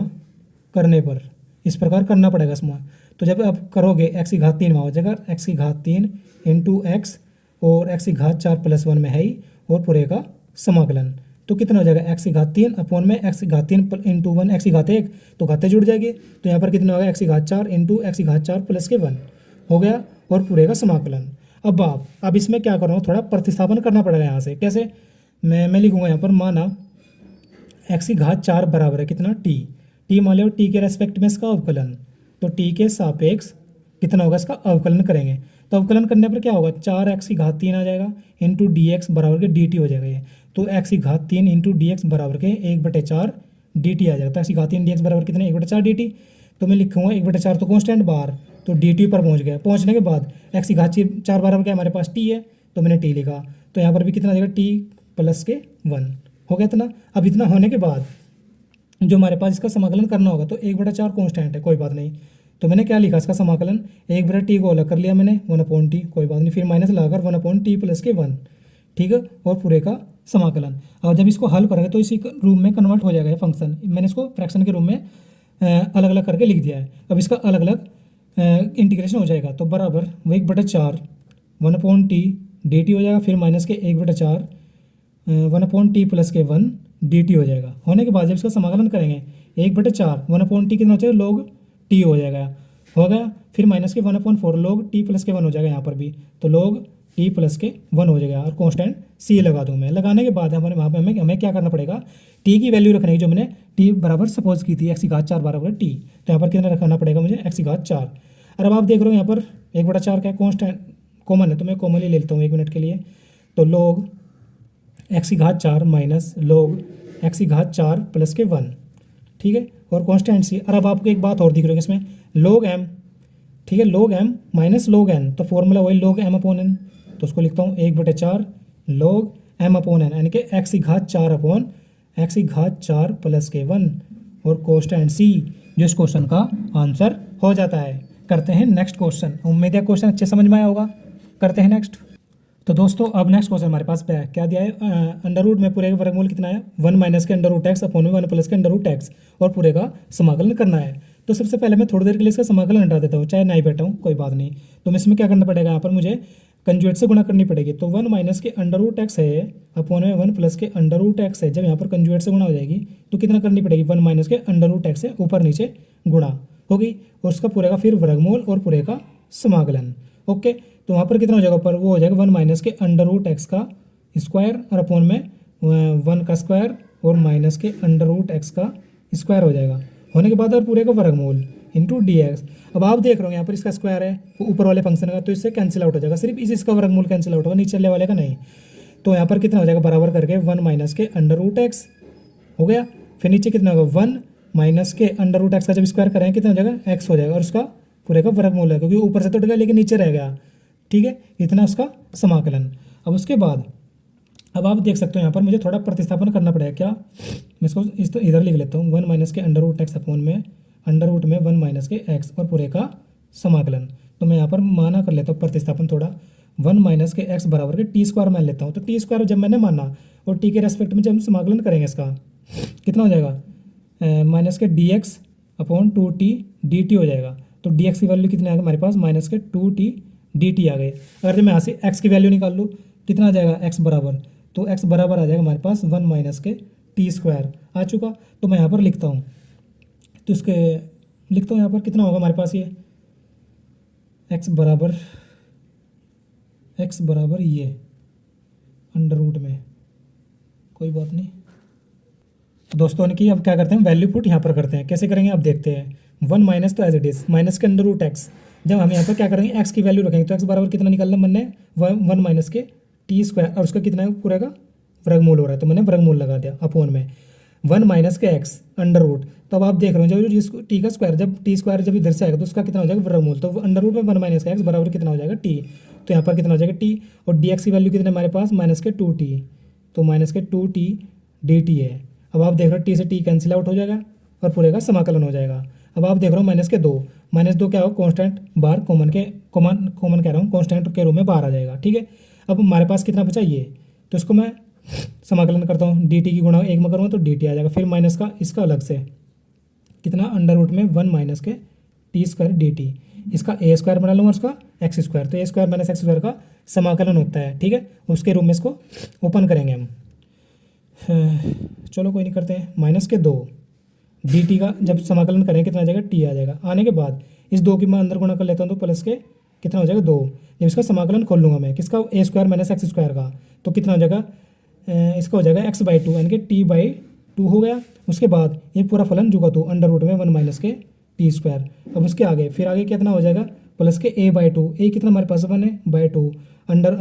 करने पर इस प्रकार करना पड़ेगा इसमें। तो जब आप करोगे एक्स की घात 3 वहाँ हो जाएगा एक्स की घात 3 इंटू एक्स, और एक्स की घात 4 प्लस 1 में है ही, और पूरे का समाकलन। तो कितना हो जाएगा, एक्स की घात 3 अपॉन में एक्स की घात 3 इंटू 1 एक्स की घात 1, तो घातें जुड़ जाएगी। तो यहाँ पर कितना होगा, एक्स की घात 4 इंटू एक्स की घात 4 प्लस के 1 हो गया, और पूरे का समाकलन। अब इसमें क्या करूँगा, थोड़ा प्रतिस्थापन करना पड़ेगा यहाँ से। कैसे, मैं लिखूँगा यहाँ पर, माना एक्स की घात 4 बराबर है कितना टी मान लो, टी के रेस्पेक्ट में इसका अवकलन। तो टी के सापेक्ष कितना होगा इसका अवकलन करेंगे। तो अवकलन करने पर क्या होगा, 4 एक्स की घात 3 आ जाएगा इंटू डी एक्स बराबर के डी टी हो जाएगा ये। तो एक्स की घात 3 इंटू डी एक्स बराबर के 1/4 डी टी आ जाएगा। तो एक्स की घात 3 डी एक्स बराबर कितने 1/4 डी टी। तो मैं लिखूँगा 1/4 तो कॉन्स्टेंट बार, तो डी टी पर पहुँच गया। पहुँचने के बाद एक्स की घात 4 बराबर क्या हमारे पास टी है, तो मैंने टी लिखा। तो यहाँ पर भी कितना आ जाएगा, टी प्लस के 1 हो गया इतना। अब इतना होने के बाद जो हमारे पास इसका समाकलन करना होगा, तो 1/4 कॉन्स्टेंट है, कोई बात नहीं। तो मैंने क्या लिखा इसका समाकलन, 1/t को अलग कर लिया मैंने 1/t, कोई बात नहीं, फिर माइनस लगाकर 1/t प्लस के 1, ठीक है, और पूरे का समाकलन। और जब इसको हल करेंगे तो इसी रूम में कन्वर्ट हो जाएगा ये फंक्शन। मैंने इसको फ्रैक्शन के रूम में अलग अलग करके लिख दिया है। अब इसका अलग अलग इंटीग्रेशन हो जाएगा, तो बराबर 1/4 1/t dt हो जाएगा, फिर माइनस के 1/4 1/t प्लस के 1 dt हो जाएगा। होने के बाद जब इसका समाकलन करेंगे 1/4 1/t कितना हो जाएगा, log t हो गया, फिर माइनस के 1/4 log t प्लस के 1 हो जाएगा यहाँ पर भी, तो log t प्लस के 1 हो जाएगा, और कॉन्स्टेंट c लगा दूँ मैं। लगाने के बाद हमारे वहाँ पर हमें क्या करना पड़ेगा, t की वैल्यू रखनी है जो मैंने t बराबर सपोज की थी, एक्स की घात 4 बराबर t। तो यहाँ पर कितना रखना पड़ेगा मुझे, एक्स की घात 4। और अब आप देख रहे हो यहाँ पर 1/4 क्या कॉन्स्टेंट कॉमन है, तो मैं कॉमन ही ले लेता हूँ 1 मिनट के लिए। तो log एक्स की घात 4 माइनस log एक्स की घात 4 प्लस के 1, ठीक है, और कॉन्स्टेंट सी। और अब आपको एक बात और दिख रही है इसमें, log m, ठीक है, log m minus log n, तो फॉर्मूला वही log m अपॉन n। तो उसको लिखता हूँ 1/4 log m अपॉन n, यानी कि एक्स की घात 4 अपॉन एक्स की घात 4 प्लस के 1, और कॉन्स्टेंट सी, जो इस क्वेश्चन का आंसर हो जाता है। करते हैं नेक्स्ट क्वेश्चन। उम्मीद है क्वेश्चन अच्छे समझ में आया होगा। करते हैं नेक्स्ट। तो दोस्तों अब नेक्स्ट क्वेश्चन हमारे पास क्या दिया है, अंडर रूट में पूरे का वर्गमूल कितना है, 1 माइनस के अंडर रूट एक्स अपॉन में 1 प्लस के अंडर रूट एक्स, और पूरे का समाकलन करना है। तो सबसे पहले मैं थोड़ी देर के लिए इसका समाकलन हटा देता हूँ, चाहे नहीं बैठा हूँ कोई बात नहीं। तो मैं इसमें क्या करना पड़ेगा, यहाँ पर मुझे कंजुएट से गुणा करनी पड़ेगी। तो 1 माइनस के अंडर रूट एक्स है अपॉन में 1 प्लस के अंडर रूट एक्स है। जब यहाँ पर कंजुएट से गुणा हो जाएगी तो कितना करनी पड़ेगी, 1 माइनस के अंडर रूट एक्स से ऊपर नीचे गुणा होगी, और उसका पूरे का फिर वर्गमूल और पूरे का समाकलन। ओके, तो वहाँ पर कितना हो जाएगा, पर वो हो जाएगा 1 माइनस के अंडर रूट एक्स का स्क्वायर, और अपॉन में 1 का स्क्वायर, और माइनस के अंडर रूट एक्स का स्क्वायर हो जाएगा। होने के बाद और पूरे का वर्गमूल इंटू डी एक्स। अब आप देख रहे हो यहाँ पर इसका स्क्वायर है ऊपर वाले फंक्शन का, तो इससे कैंसिल आउट हो जाएगा, सिर्फ इसका वर्गमूल कैंसिल आउट होगा, नीचे वाले का नहीं। तो यहाँ पर कितना हो जाएगा, बराबर करके 1 माइनस के अंडर रूट एक्स हो गया, फिर नीचे कितना होगा 1 माइनस के अंडर रूट एक्स का जब स्क्वायर करेंगे कितना हो जाएगा, एक्स हो जाएगा, और उसका पूरे का वर्गमूल है, क्योंकि ऊपर से तो गया लेकिन नीचे रह गया, ठीक है, इतना उसका समाकलन। अब उसके बाद अब आप देख सकते हो यहाँ पर मुझे थोड़ा प्रतिस्थापन करना पड़ेगा। क्या, मैं इसको इधर लिख लेता हूँ, 1 माइनस के अंडर रूट एक्स अपॉन में अंडर रूट में 1 माइनस के एक्स, और पूरे का समाकलन। तो मैं यहाँ पर माना कर लेता हूँ प्रतिस्थापन थोड़ा, 1 माइनस के एक्स बराबर के टी स्क्वायर मान लेता हूँ। तो टी स्क्वायर जब मैंने माना, और टी के रेस्पेक्ट में जब हम समाकलन करेंगे इसका कितना हो जाएगा, माइनस के D x upon 2t dt हो जाएगा। तो dx की वैल्यू कितनी आ गई हमारे पास, माइनस के 2t dt आ गए। अगर जब मैं यहाँ से x की वैल्यू निकाल लूँ कितना आ जाएगा, x बराबर, तो x बराबर आ जाएगा हमारे पास 1 माइनस के टी स्क्वायर आ चुका। तो मैं यहाँ पर लिखता हूँ, तो इसके लिखता हूँ यहाँ पर कितना होगा हमारे पास, ये x बराबर ये अंडर रूट में, कोई बात नहीं। तो दोस्तों ने कि अब क्या करते हैं, वैल्यू पुट यहाँ पर करते हैं। कैसे करेंगे आप देखते हैं। 1 माइनस तो एज इट इज, माइनस के अंडर रूट एक्स, जब हम यहाँ पर क्या करेंगे x की वैल्यू रखेंगे तो x बराबर कितना निकालना मैंने, 1 माइनस के टी स्क्वायर, और उसका कितना है पूरा का वर्गमूल हो रहा है, तो मैंने वर्गमूल लगा दिया अपॉन में 1 माइनस के x अंडर रूट। तो अब आप देख रहे हो जब जिसको टी का स्क्वायर, जब टी स्क्वायर जब इधर से आएगा तो उसका कितना हो जाएगा वर्गमूल, तो अंडर रूट में 1 माइनस का x बराबर कितना हो जाएगा टी। तो यहाँ पर कितना हो जाएगा टी, और डी एक्स की वैल्यू कितना है हमारे पास, माइनस के 2t, तो माइनस के 2t dt है। अब आप देख रहे हो टी से टी कैंसिल आउट हो जाएगा और पूरे का समाकलन हो जाएगा। अब आप देख रहे हो माइनस के 2, माइनस 2 क्या हो, कॉन्स्टेंट बाहर कॉमन कह रहा हूँ, कॉन्स्टेंट के रूप में बाहर आ जाएगा। ठीक है, अब हमारे पास कितना बचा ये, तो इसको मैं समाकलन करता हूँ, डी टी की गुणा 1 में करूँगा तो डी टी आ जाएगा, फिर माइनस का इसका अलग से कितना, अंडर रूट में 1 माइनस के टी स्क्वायर डी टी, इसका ए स्क्वायर बना लूँगा, उसका एक्स स्क्वायर, तो ए स्क्वायर माइनस एक्स स्क्वायर का समाकलन होता है। ठीक है, उसके रूप में इसको ओपन करेंगे हम। चलो कोई नहीं करते हैं, माइनस के 2 डी टी का जब समाकलन करेंगे कितना आ जाएगा, टी आ जाएगा। आने के बाद इस 2 की मैं अंदर गुणा कर लेता हूँ, तो प्लस के कितना हो जाएगा 2, जब इसका समाकलन खोल लूँगा मैं किसका, ए स्क्वायर माइनस एक्स स्क्वायर का, तो कितना हो जाएगा, इसका हो जाएगा x/2 यानी कि t/2 हो गया। उसके बाद ये पूरा फलन जुगा तो अंडर रूट में 1 माइनस के टी स्क्वायर। अब उसके आगे फिर आगे कितना हो जाएगा, प्लस के a/2, ए कितना हमारे पास 1 है by 2, under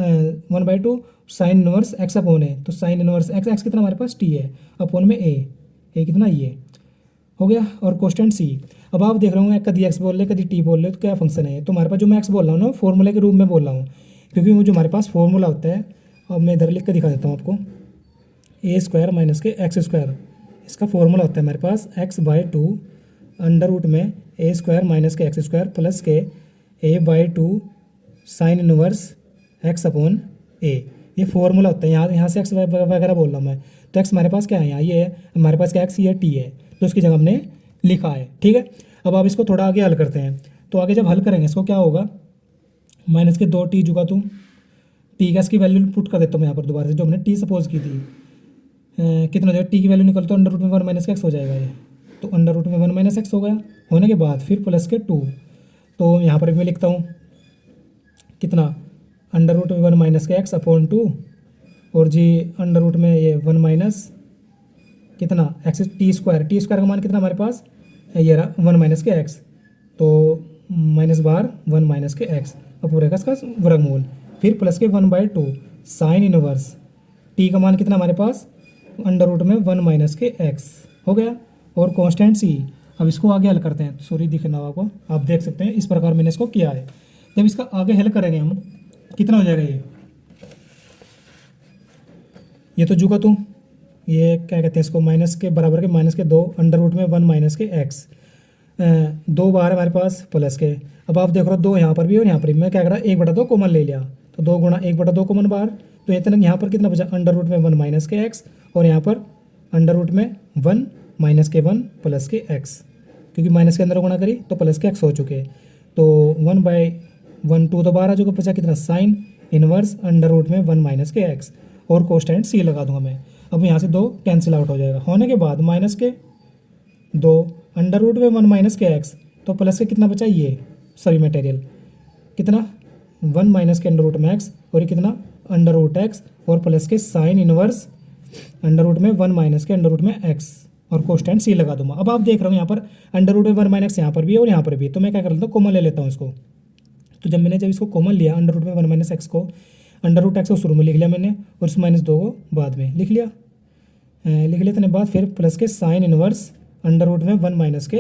1/2 sign inverse x upon है, तो साइन इनवर्स x कितना हमारे पास t है, अपॉन में a कितना ये हो गया, और कोस्टेंट c। अब आप देख रहे होंगे कभी x बोल रहे कभी t बोल रहे, तो क्या फंक्शन है, तो हमारे पास जो मैं x बोल रहा हूँ ना फॉर्मूले के रूप में बोल रहा हूँ, क्योंकि वो जो हमारे पास फॉर्मूला होता है, अब मैं इधर लिख कर दिखा देता हूँ आपको, ए स्क्वायर माइनस के एक्स स्क्वायर, इसका फॉर्मूला होता है हमारे पास x/2 अंडर रूट में ए स्क्वायर माइनस के एक्स स्क्वायर प्लस के a/2 sine inverse x upon A, ये फॉर्मूला होता है। यहाँ से x वगैरह बोल रहा हूँ मैं, तो x हमारे पास क्या है, यहाँ ये है हमारे पास क्या, x ये t है, तो उसकी जगह हमने लिखा है। ठीक है, अब आप इसको थोड़ा आगे हल करते हैं, तो आगे जब हल करेंगे इसको क्या होगा, माइनस के 2t जुगा तो टी का इसकी वैल्यू पुट कर देता हूँ मैं यहाँ पर दोबारा से, जो हमने टी सपोज की थी, कितना हो जाएगा, टी की वैल्यू निकल तो अंडर रूट में 1 माइनस का एक्स हो जाएगा ये, तो अंडर रूट में 1 माइनस एक्स हो गया। होने के बाद फिर प्लस के 2, तो यहाँ पर मैं लिखता हूँ कितना, अंडर रूट में 1 माइनस के एक्स अपॉन 2, और जी अंडर रूट में ये 1 माइनस कितना एक्स टी स्क्वायर का मान कितना हमारे पास ये रहा 1 माइनस के एक्स, तो माइनस बार 1 माइनस के एक्स और पूरे का इसका वर्गमूल, फिर प्लस के 1/2 साइन इनवर्स टी का मान कितना हमारे पास, अंडर रूट में 1 माइनस के एक्स हो गया, और कांस्टेंट सी। अब इसको आगे हल करते हैं, सॉरी दिखना आपको, आप देख सकते हैं इस प्रकार मैंने इसको किया है। जब इसका आगे हल करेंगे हम कितना हो जाएगा ये तो जुगा तो ये क्या कहते हैं इसको, माइनस के बराबर के माइनस के 2 अंडर रूट में 1 माइनस के एक्स, 2 बार हमारे पास प्लस के। अब आप देख रहे हो 2 यहाँ पर भी और यहाँ पर भी, मैं क्या करा 1/2 कॉमन ले लिया, तो 2 गुणा 1/2 कॉमन बार, तो इतना यहाँ पर कितना बचा, अंडर रूट में 1 माइनस के एक्स, और यहाँ पर अंडर रूट में 1 माइनस के 1 प्लस के एक्स, क्योंकि माइनस के अंदर गुणा करी तो प्लस के एक्स हो चुके, तो 1/1 2 तो बाहर आ चुका, बचा कितना साइन इनवर्स अंडर रूट में 1 माइनस के एक्स, और कोस्टेंट सी लगा दूंगा मैं। अब यहाँ से 2 कैंसिल आउट हो जाएगा। होने के बाद माइनस के 2 अंडर रूट में 1 माइनस के एक्स, तो प्लस के कितना बचा ये सभी मटेरियल कितना 1 माइनस के अंडर रूट में एक्स, और ये कितना अंडर रूट एक्स, और प्लस के साइन इनवर्स अंडर रूट में 1 माइनस के अंडर रूट में एक्स, और कोस्टेंट सी लगा दूंगा। अब आप देख रहे हो यहाँ पर अंडर रूट में 1 माइनस यहाँ पर भी है और यहाँ पर भी, तो मैं क्या कर लेता हूँ कॉमन ले लेता हूँ इसको। तो जब मैंने इसको कॉमन लिया अंडर रूट में 1 माइनस एक्स को, अंडर रूट एक्स को शुरू में लिख लिया मैंने, और इस -2 को बाद में लिख लिया। लिख लेने बाद फिर प्लस के साइन इनवर्स अंडर रूट में 1 माइनस के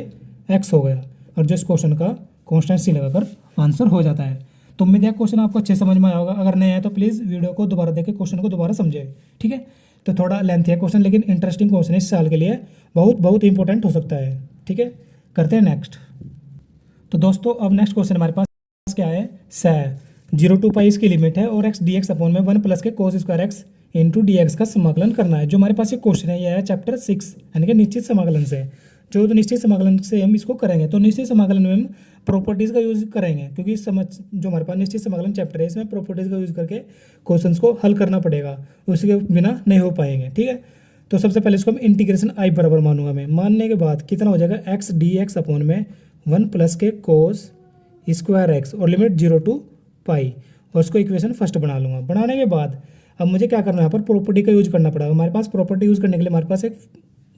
एक्स हो गया, और जो इस क्वेश्चन का कांस्टेंट सी लगाकर आंसर हो जाता है। तो उम्मीद है क्वेश्चन आपको अच्छे समझ में आया होगा। अगर नहीं आया तो प्लीज़ वीडियो को दोबारा देख के क्वेश्चन को दोबारा समझे। ठीक है, तो थोड़ा लेंथी है क्वेश्चन, लेकिन इंटरेस्टिंग क्वेश्चन है, इस साल के लिए बहुत बहुत इंपॉर्टेंट हो सकता है। ठीक है, करते हैं नेक्स्ट। तो दोस्तों अब नेक्स्ट क्वेश्चन हमारे पास क्या है, 0 to पाई इसकी लिमिट है, और एक्स डी एक्स अपॉन में 1 प्लस के cos square x into d x का समाकलन करना है। जो हमारे पास ये क्वेश्चन है, यह है चैप्टर 6 यानी कि निश्चित समाकलन से। जो तो निश्चित समाकलन से हम इसको करेंगे, तो निश्चित समाकलन में हम प्रॉपर्टीज़ का यूज़ करेंगे, क्योंकि इस समझ जो हमारे पास निश्चित समाकलन चैप्टर है इसमें प्रॉपर्टीज़ का यूज़ करके क्वेश्चंस को हल करना पड़ेगा, उसके बिना नहीं हो पाएंगे। ठीक है, तो सबसे पहले इसको हम इंटीग्रेशन आई बराबर मानूंगा मैं। मानने के बाद कितना हो जाएगा, एक्स डी एक्स अपॉन में 1 प्लस के कोस स्क्वायर एक्स और लिमिट 0 टू पाई, और उसको इक्वेशन फर्स्ट बना लूँगा। बनाने के बाद अब मुझे क्या करना है, यहाँ पर प्रॉपर्टी का यूज करना पड़ेगा। हमारे पास प्रॉपर्टी यूज़ करने के लिए हमारे पास एक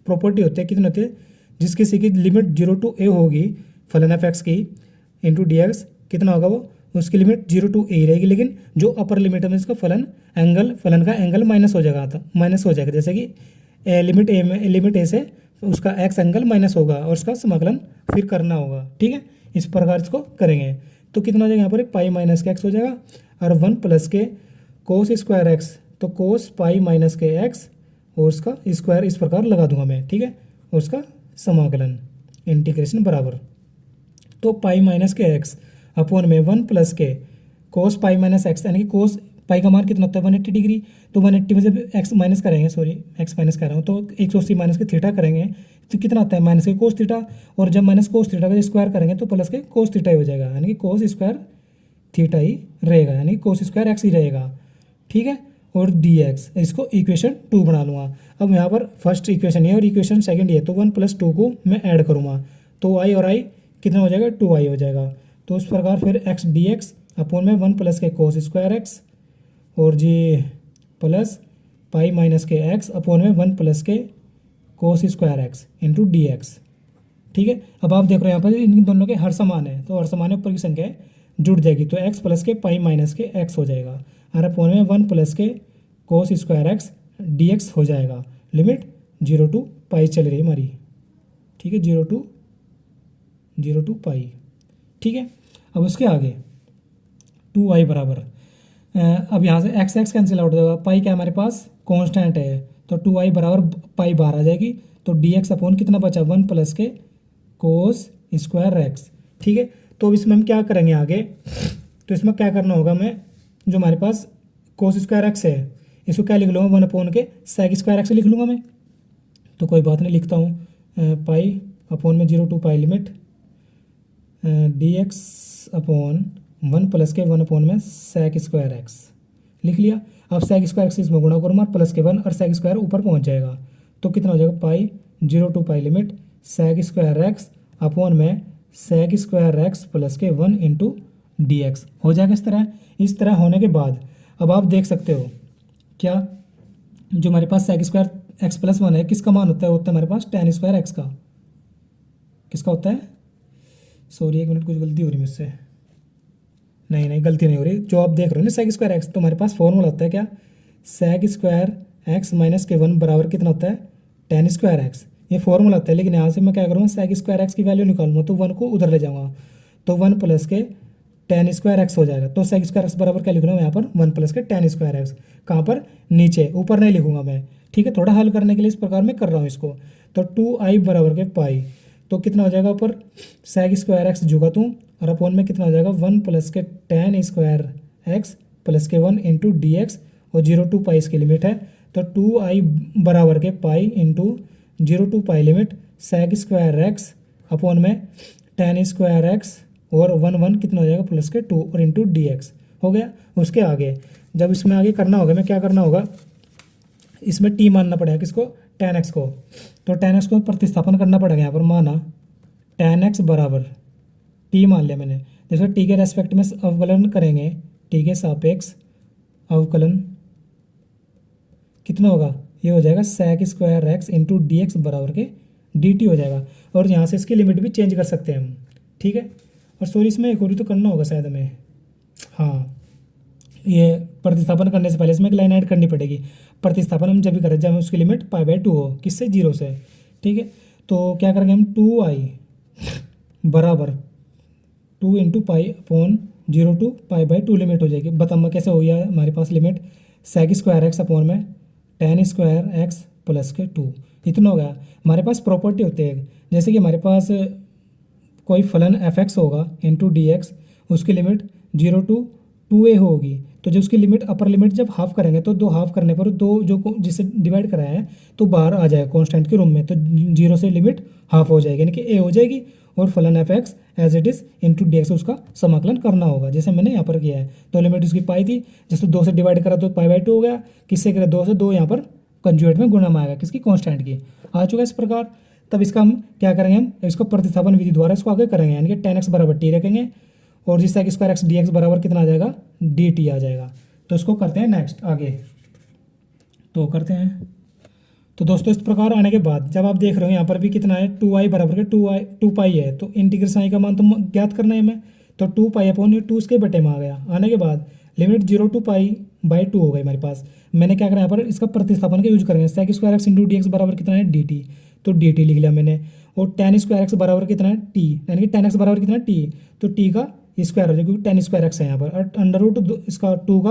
प्रॉपर्टी होती है, कितनी होती है, जिसकी सी की लिमिट 0 टू ए होगी फलन एफ एक्स की इंटू डी एक्स, कितना होगा वो, उसकी लिमिट 0 टू ए रहेगी, लेकिन जो अपर लिमिट है इसका फलन का एंगल माइनस हो जाएगा, जैसे कि लिमिट ए से उसका एक्स एंगल माइनस होगा और उसका समाकलन फिर करना होगा। ठीक है, इस प्रकार इसको करेंगे तो कितना हो जाएगा, यहाँ पर पाई माइनस के एक्स हो जाएगा, और 1 प्लस के कोस स्क्वायर एक्स, तो कोस पाई माइनस के एक्स और उसका स्क्वायर इस प्रकार लगा दूंगा मैं। ठीक है, और उसका समाकलन इंटीग्रेशन बराबर, तो पाई माइनस के एक्स अपॉन में 1 प्लस के कोस पाई माइनस एक्स, यानी कि कोस पाई का मान कितना होता है 180 डिग्री, तो 180 में से एक्स माइनस करेंगे, एक्स माइनस कर रहा हूँ, तो 180 माइनस के थीटा करेंगे तो कितना आता है माइनस के कोस थीटा, और जब माइनस कोस थीटा का स्क्वायर करेंगे तो प्लस के कोस थीटा ही हो जाएगा, यानी कि कोस स्क्वायर थीटा ही रहेगा, यानी कोस स्क्वायर एक्स ही रहेगा। ठीक है, और डी एक्स, इसको इक्वेशन 2 बना लूँगा। अब यहाँ पर फर्स्ट इक्वेशन है और इक्वेशन सेकंड है, तो 1 प्लस 2 को मैं ऐड करूँगा, तो आई और आई कितना हो जाएगा, 2i हो जाएगा। तो उस प्रकार फिर एक्स डी एक्स अपॉन में 1 प्लस के कोस स्क्वायर एक्स और जी प्लस पाई माइनस के एक्स अपॉन में 1 प्लस के cos square x into d x. ठीक है, अब आप देख रहे हो यहाँ पर इन दोनों के हर समान है, तो हर समान ऊपर की संख्या जुड़ जाएगी, तो एक्स प्लस के पाई माइनस के एक्स हो जाएगा, और अपॉन में 1 प्लस के cos square x D x हो जाएगा। लिमिट 0 टू पाई चल रही है हमारी। ठीक है, 0 टू पाई। ठीक है, अब उसके आगे 2i बराबर, अब यहाँ से एक्स एक्स कैंसिल आउट हो जाएगा, पाई क्या हमारे पास कांस्टेंट है, तो 2i बराबर पाई बाहर आ जाएगी, तो डी एक्स अपॉन कितना बचा 1 प्लस के कोस स्क्वायर एक्स। ठीक है, तो अब इसमें हम क्या करेंगे आगे, तो इसमें क्या करना होगा, मैं जो हमारे पास कोस स्क्वायर एक्स है इसको क्या लिख लूँगा 1 अपॉन के सेक स्क्वायर एक्स लिख लूँगा मैं, तो कोई बात नहीं, लिखता हूँ पाई अपॉन में 0 to pi limit d x upon 1 plus के 1 अपॉन में सेक स्क्वायर एक्स लिख लिया। अब सेक स्क्वायर एक्स इसमें गुणा करूँगा प्लस के 1 और सेक स्क्वायर ऊपर पहुँच जाएगा, तो कितना हो जाएगा pi 0 to pi limit sec square x upon में सेक स्क्वायर एक्स प्लस के 1 इंटू डी एक्स हो जाएगा। इस तरह होने के बाद अब आप देख सकते हो क्या, जो हमारे पास सेक स्क्वायर एक्स प्लस 1 है किसका मान होता है हमारे पास टेन स्क्वायर एक्स का, किसका होता है, सॉरी 1 मिनट कुछ गलती हो रही मुझसे, नहीं गलती नहीं हो रही, जो आप देख रहे हो ना सेक स्क्वायर एक्स, तो हमारे पास फॉर्मूला होता है क्या, सेक स्क्वायर एक्स माइनस के 1 बराबर कितना होता है टेन स्क्वायर एक्स, ये फॉर्मूला होता है। लेकिन यहाँ से मैं क्या करूँगा सेक स्क्वायर एक्स की वैल्यू निकालूंगा, तो 1 को उधर ले जाऊँगा, तो 1 प्लस के टेन स्क्वायर एक्स हो जाएगा, तो सेक स्क्वायर एक्स बराबर क्या लिख रहा हूँ यहाँ पर 1 प्लस के टेन स्क्वायर एक्स, कहाँ पर नीचे, ऊपर नहीं लिखूंगा मैं। ठीक है, थोड़ा हल करने के लिए इस प्रकार मैं कर रहा हूँ इसको, तो 2i बराबर के पाई, तो कितना हो जाएगा ऊपर सेक स्क्वायर एक्स जुगा तू, और अपॉन में कितना हो जाएगा 1 प्लस के टेन स्क्वायर एक्स प्लस के 1 इंटू डी एक्स, और 0 टू पाई इसकी लिमिट है, तो 2i बराबर के pi into 0 to pi limit sec square x upon में टेन स्क्वायर एक्स और 1 कितना हो जाएगा प्लस के 2 और इंटू डी एक्स हो गया। उसके आगे जब इसमें आगे करना होगा मैं क्या करना होगा, इसमें टी मानना पड़ेगा किसको, टेन एक्स को, तो टेन एक्स को प्रतिस्थापन करना पड़ेगा। यहाँ पर माना टेन एक्स बराबर टी मान लिया मैंने, जैसे टी के रेस्पेक्ट में अवकलन करेंगे, टी के सापेक्ष अवकलन कितना होगा, ये हो जाएगा sec square x into d x बराबर के डी टी हो जाएगा, और यहाँ से इसकी लिमिट भी चेंज कर सकते हैं हम। ठीक है, और सॉरी इसमें एक और तो करना होगा शायद हमें, हाँ ये प्रतिस्थापन करने से पहले इसमें एक लाइन ऐड करनी पड़ेगी, प्रतिस्थापन हम जब भी करें जब उसकी लिमिट पाई बाई 2 हो, किससे 0 से। ठीक है, तो क्या करेंगे हम 2i बराबर 2 into pi upon 0 to pi by 2 limit हो जाएगी। बताओ कैसे हो गया हमारे पास limit sec square x upon में टेन स्क्वायर एक्स प्लस के 2, इतना हो गया। हमारे पास प्रॉपर्टी होती है, जैसे कि हमारे पास कोई फलन एफ एक्स होगा इंटू डी एक्स, उसकी लिमिट 0 टू 2a होगी, तो जो उसकी लिमिट अपर लिमिट जब हाफ करेंगे तो दो हाफ करने पर दो जो जिससे डिवाइड कराया है तो बाहर आ जाएगा कांस्टेंट के रूम में, तो जीरो से लिमिट हाफ हो जाएगी, यानी कि ए हो जाएगी और फलन f x as it is into d x उसका समाकलन करना होगा, जैसे मैंने यहाँ पर किया है। तो लिमिट उसकी पाई थी, जैसे 2 से डिवाइड करा तो पाई बाई 2 हो गया, किससे करें 2 से, 2 यहाँ पर कंजुगेट में गुणा में आएगा किसकी, कांस्टेंट की आ चुका है इस प्रकार। तब इसका हम क्या करेंगे, हम इसको प्रतिस्थापन विधि द्वारा इसको आगे करेंगे, यानी कि tan x बराबर टी रखेंगे और जिससे कि स्क्वायर एक्स डी एक्स बराबर कितना आ जाएगा, डी टी आ जाएगा। तो इसको करते हैं नेक्स्ट आगे, तो करते हैं। तो दोस्तों इस प्रकार आने के बाद जब आप देख रहे हो यहाँ पर भी कितना है, 2i बराबर के 2 पाई है, तो इंटीग्रेशन आई का मान तो ज्ञात करना है हमें, तो 2 पाई अपॉन 2 उसके बटे में आ गया। आने के बाद लिमिट 0 टू पाई बाई 2 हो गई हमारे पास। मैंने क्या करा यहाँ पर इसका प्रतिस्थापन का यूज करेंगे, sec square x into d x बराबर कितना है, डी टी, तो डी टी लिख लिया मैंने। और tan स्क्वायर एक्स बराबर कितना है, टी, यानी कि tan एक्स बराबर कितना है, टी, तो टी का स्क्वायर हो जाएगा क्योंकि tan स्क्वायर एक्स है यहाँ पर, और अंडर रूट इसका 2 का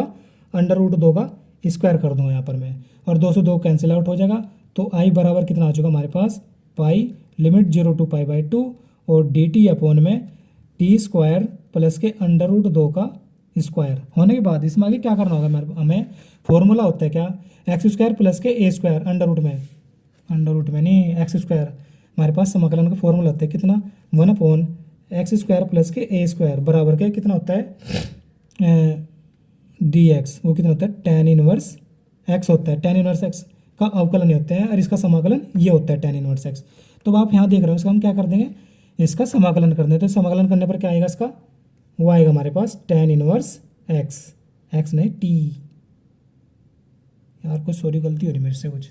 अंडर रूट 2 का स्क्वायर कर दूंगा यहाँ पर मैं, और 2 से 2 कैंसिल आउट हो जाएगा। तो आई बराबर कितना आ चुका हमारे पास, pi limit 0 to pi by 2 और डी टी अपॉन में टी स्क्वायर प्लस के अंडर रूट 2 का स्क्वायर होने के बाद इसमें आगे क्या करना होगा हमें, फॉर्मूला होता है क्या, एक्स स्क्वायर प्लस के ए स्क्वायर अंडर रूट में नहीं एक्स स्क्वायर, हमारे पास समाकलन का फॉर्मूला होता है कितना, 1 अपॉन एक्स स्क्वायर प्लस के ए स्क्वायर बराबर के कितना होता है डी एक्स, वो कितना होता है tan इनवर्स एक्स होता है, tan इनवर्स एक्स का अवकलन होता है और इसका समाकलन ये होता है tan इनवर्स एक्स। तो आप यहाँ देख रहे हो इसका हम क्या कर देंगे, इसका समाकलन कर दें, तो समाकलन करने पर क्या आएगा इसका, वो आएगा हमारे पास tan इनवर्स एक्स, एक्स नहीं टी, यार कुछ सॉरी गलती हो रही मेरे से कुछ,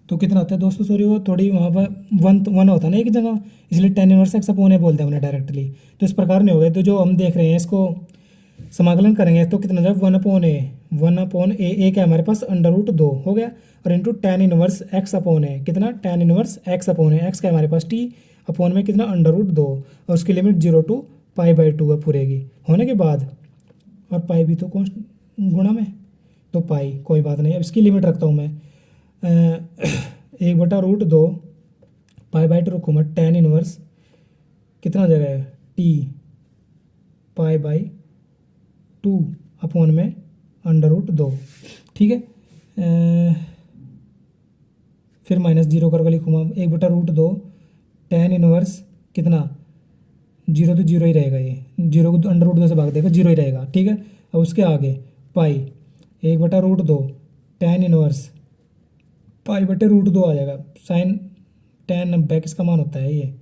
तो कितना होता है दोस्तों, सॉरी वो थोड़ी वहाँ पर वन होता है ना एक जगह, इसलिए tan इनवर्स एक्स अपॉन ए बोलते हैं हमने डायरेक्टली, तो इस प्रकार नहीं हो गए। तो जो हम देख रहे हैं इसको समाकलन करेंगे तो कितना जाए, 1 अपॉन ए क्या हमारे पास अंडर रूट 2 हो गया, और into tan inverse X upon A कितना, tan inverse X upon A X क्या हमारे पास टी अपॉन में कितना अंडर रूट 2, और उसकी लिमिट 0 टू पाई बाई 2 है पूरेगी होने के बाद, और पाई भी तो कौन गुणा में, तो पाई कोई बात नहीं। अब इसकी लिमिट रखता हूँ मैं 1/√2 पाई बाई 2 रखूँ मैं, tan इनवर्स कितना हो जाएगा टी पाई बाई 2 अपॉन में अंडर रूट 2, ठीक है। फिर माइनस 0 करके लिखूँगा 1/√2 tan इनवर्स कितना, 0 तो 0 ही रहेगा, ये 0 को अंडर रूट 2 से भाग देगा 0 ही रहेगा, ठीक है। अब उसके आगे पाई 1/√2 tan इनवर्स पाई बटे रूट 2 आ जाएगा, साइन tan बैक इसका मान होता है ये,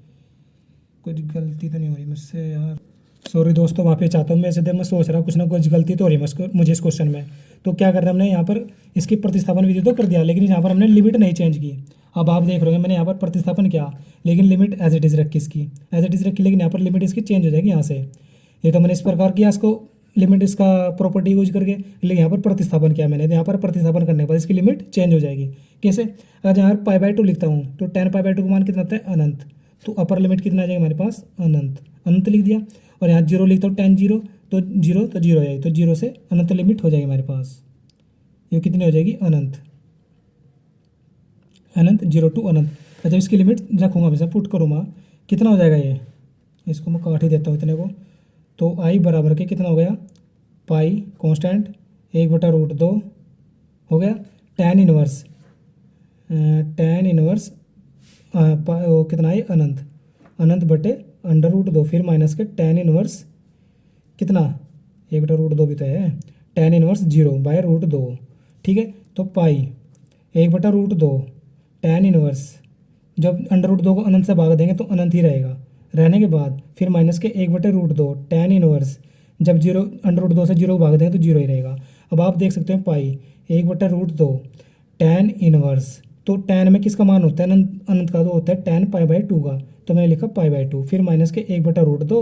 कुछ गलती तो नहीं हो रही मुझसे यार, सॉरी दोस्तों माफ़ी चाहता हूँ, मैं ऐसे मैं सोच रहा हूँ कुछ ना कुछ गलती तो हो रही है मुझे इस क्वेश्चन में। तो क्या कर रहे हैं हमने यहाँ पर इसकी प्रतिस्थापन विधि तो कर दिया, लेकिन यहाँ पर हमने लिमिट नहीं चेंज की। अब आप देख रहे हो मैंने यहाँ पर प्रतिस्थापन किया लेकिन लिमिट एज इट इज़ रखी इसकी, एज इट इज़ रखी, लेकिन यहाँ पर लिमिट इसकी चेंज हो जाएगी यहाँ से, ये तो मैंने इस प्रकार किया इसको लिमिट इसका प्रॉपर्टी यूज करके, लेकिन यहाँ पर प्रतिस्थापन किया मैंने, तो यहाँ पर प्रतिस्थापन करने के बाद इसकी लिमिट चेंज हो जाएगी। कैसे, अगर यहाँ पाई बाई 2 लिखता हूँ तो tan पाई बाई 2 का मान कितना होता है, अनंत, तो अपर लिमिट कितना आ जाएगा हमारे पास, अनंत लिख दिया, और यहाँ 0 लिखता हूँ tan 0 तो 0 हो जाएगी, तो 0 से अनंत लिमिट हो जाएगी हमारे पास, ये कितनी हो जाएगी, अनंत 0 टू अनंत। अच्छा इसकी लिमिट रखूँगा हमेशा, पुट करूँगा कितना हो जाएगा ये, इसको मैं काट ही देता हूँ इतने को, तो आई बराबर के कितना हो गया, पाई कांस्टेंट 1/√2 हो गया, tan इनवर्स कितना है, अनंत बटे अंडर रूट 2, फिर माइनस के tan इनवर्स कितना 1/√2 भी तो है, tan इनवर्स 0 बाय रूट 2, ठीक है। तो पाई 1/√2 tan इनवर्स, जब अंडर रूट 2 को अनंत से भाग देंगे तो अनंत ही रहेगा, रहने के बाद फिर माइनस के 1/√2 tan इनवर्स, जब 0 अंडर रूट 2 से 0 को भाग देंगे तो 0 ही रहेगा। अब आप देख सकते हैं पाई 1/√2 tan इनवर्स, तो tan में किसका मान होता है, अनंत का, तो होता है tan पाई बाई 2 का, तो मैंने लिखा पाई बाई 2, फिर माइनस के 1/√2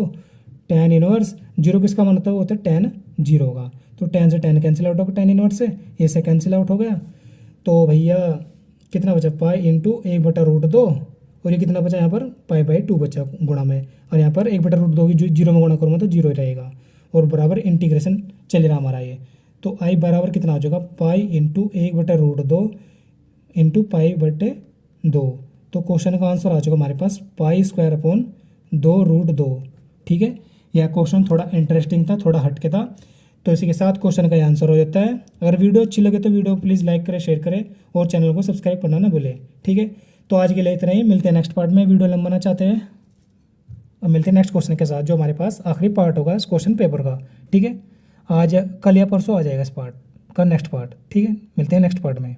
tan इनवर्स 0 किसका मान होता है, वो होता है tan 0 का, तो tan से tan कैंसिल आउट होगा, tan इनवर्स से ये से कैंसिल आउट हो गया, तो भैया कितना बचा, पाई इंटू 1/√2, और ये कितना बचा यहाँ पर, पाई बाई 2 बचा गुणा में, और यहाँ पर 1/√2 की जो 0 में गुणा करूँगा तो 0 ही रहेगा, और बराबर इंटीग्रेशन चल रहा हमारा ये, तो आई बराबर कितना हो जाएगा, पाई इंटू 1/√2 इंटू पाई बटे 2, तो क्वेश्चन का आंसर आ चुका हमारे पास पाई स्क्वायर अपॉन 2√2, ठीक है। यह क्वेश्चन थोड़ा इंटरेस्टिंग था, थोड़ा हटके था, तो इसी के साथ क्वेश्चन का ये आंसर हो जाता है। अगर वीडियो अच्छी लगे तो वीडियो को प्लीज़ लाइक करें, शेयर करें और चैनल को सब्सक्राइब करना ना भूलें। ठीक है, तो आज के लिए इतना ही, मिलते हैं नेक्स्ट पार्ट में। वीडियो लंबा ना चाहते हैं, अब मिलते हैं नेक्स्ट क्वेश्चन के साथ, जो हमारे पास आखिरी पार्ट होगा इस क्वेश्चन पेपर का। ठीक है, आज कल या परसों आ जाएगा इस पार्ट का नेक्स्ट पार्ट। ठीक है, मिलते हैं नेक्स्ट पार्ट में।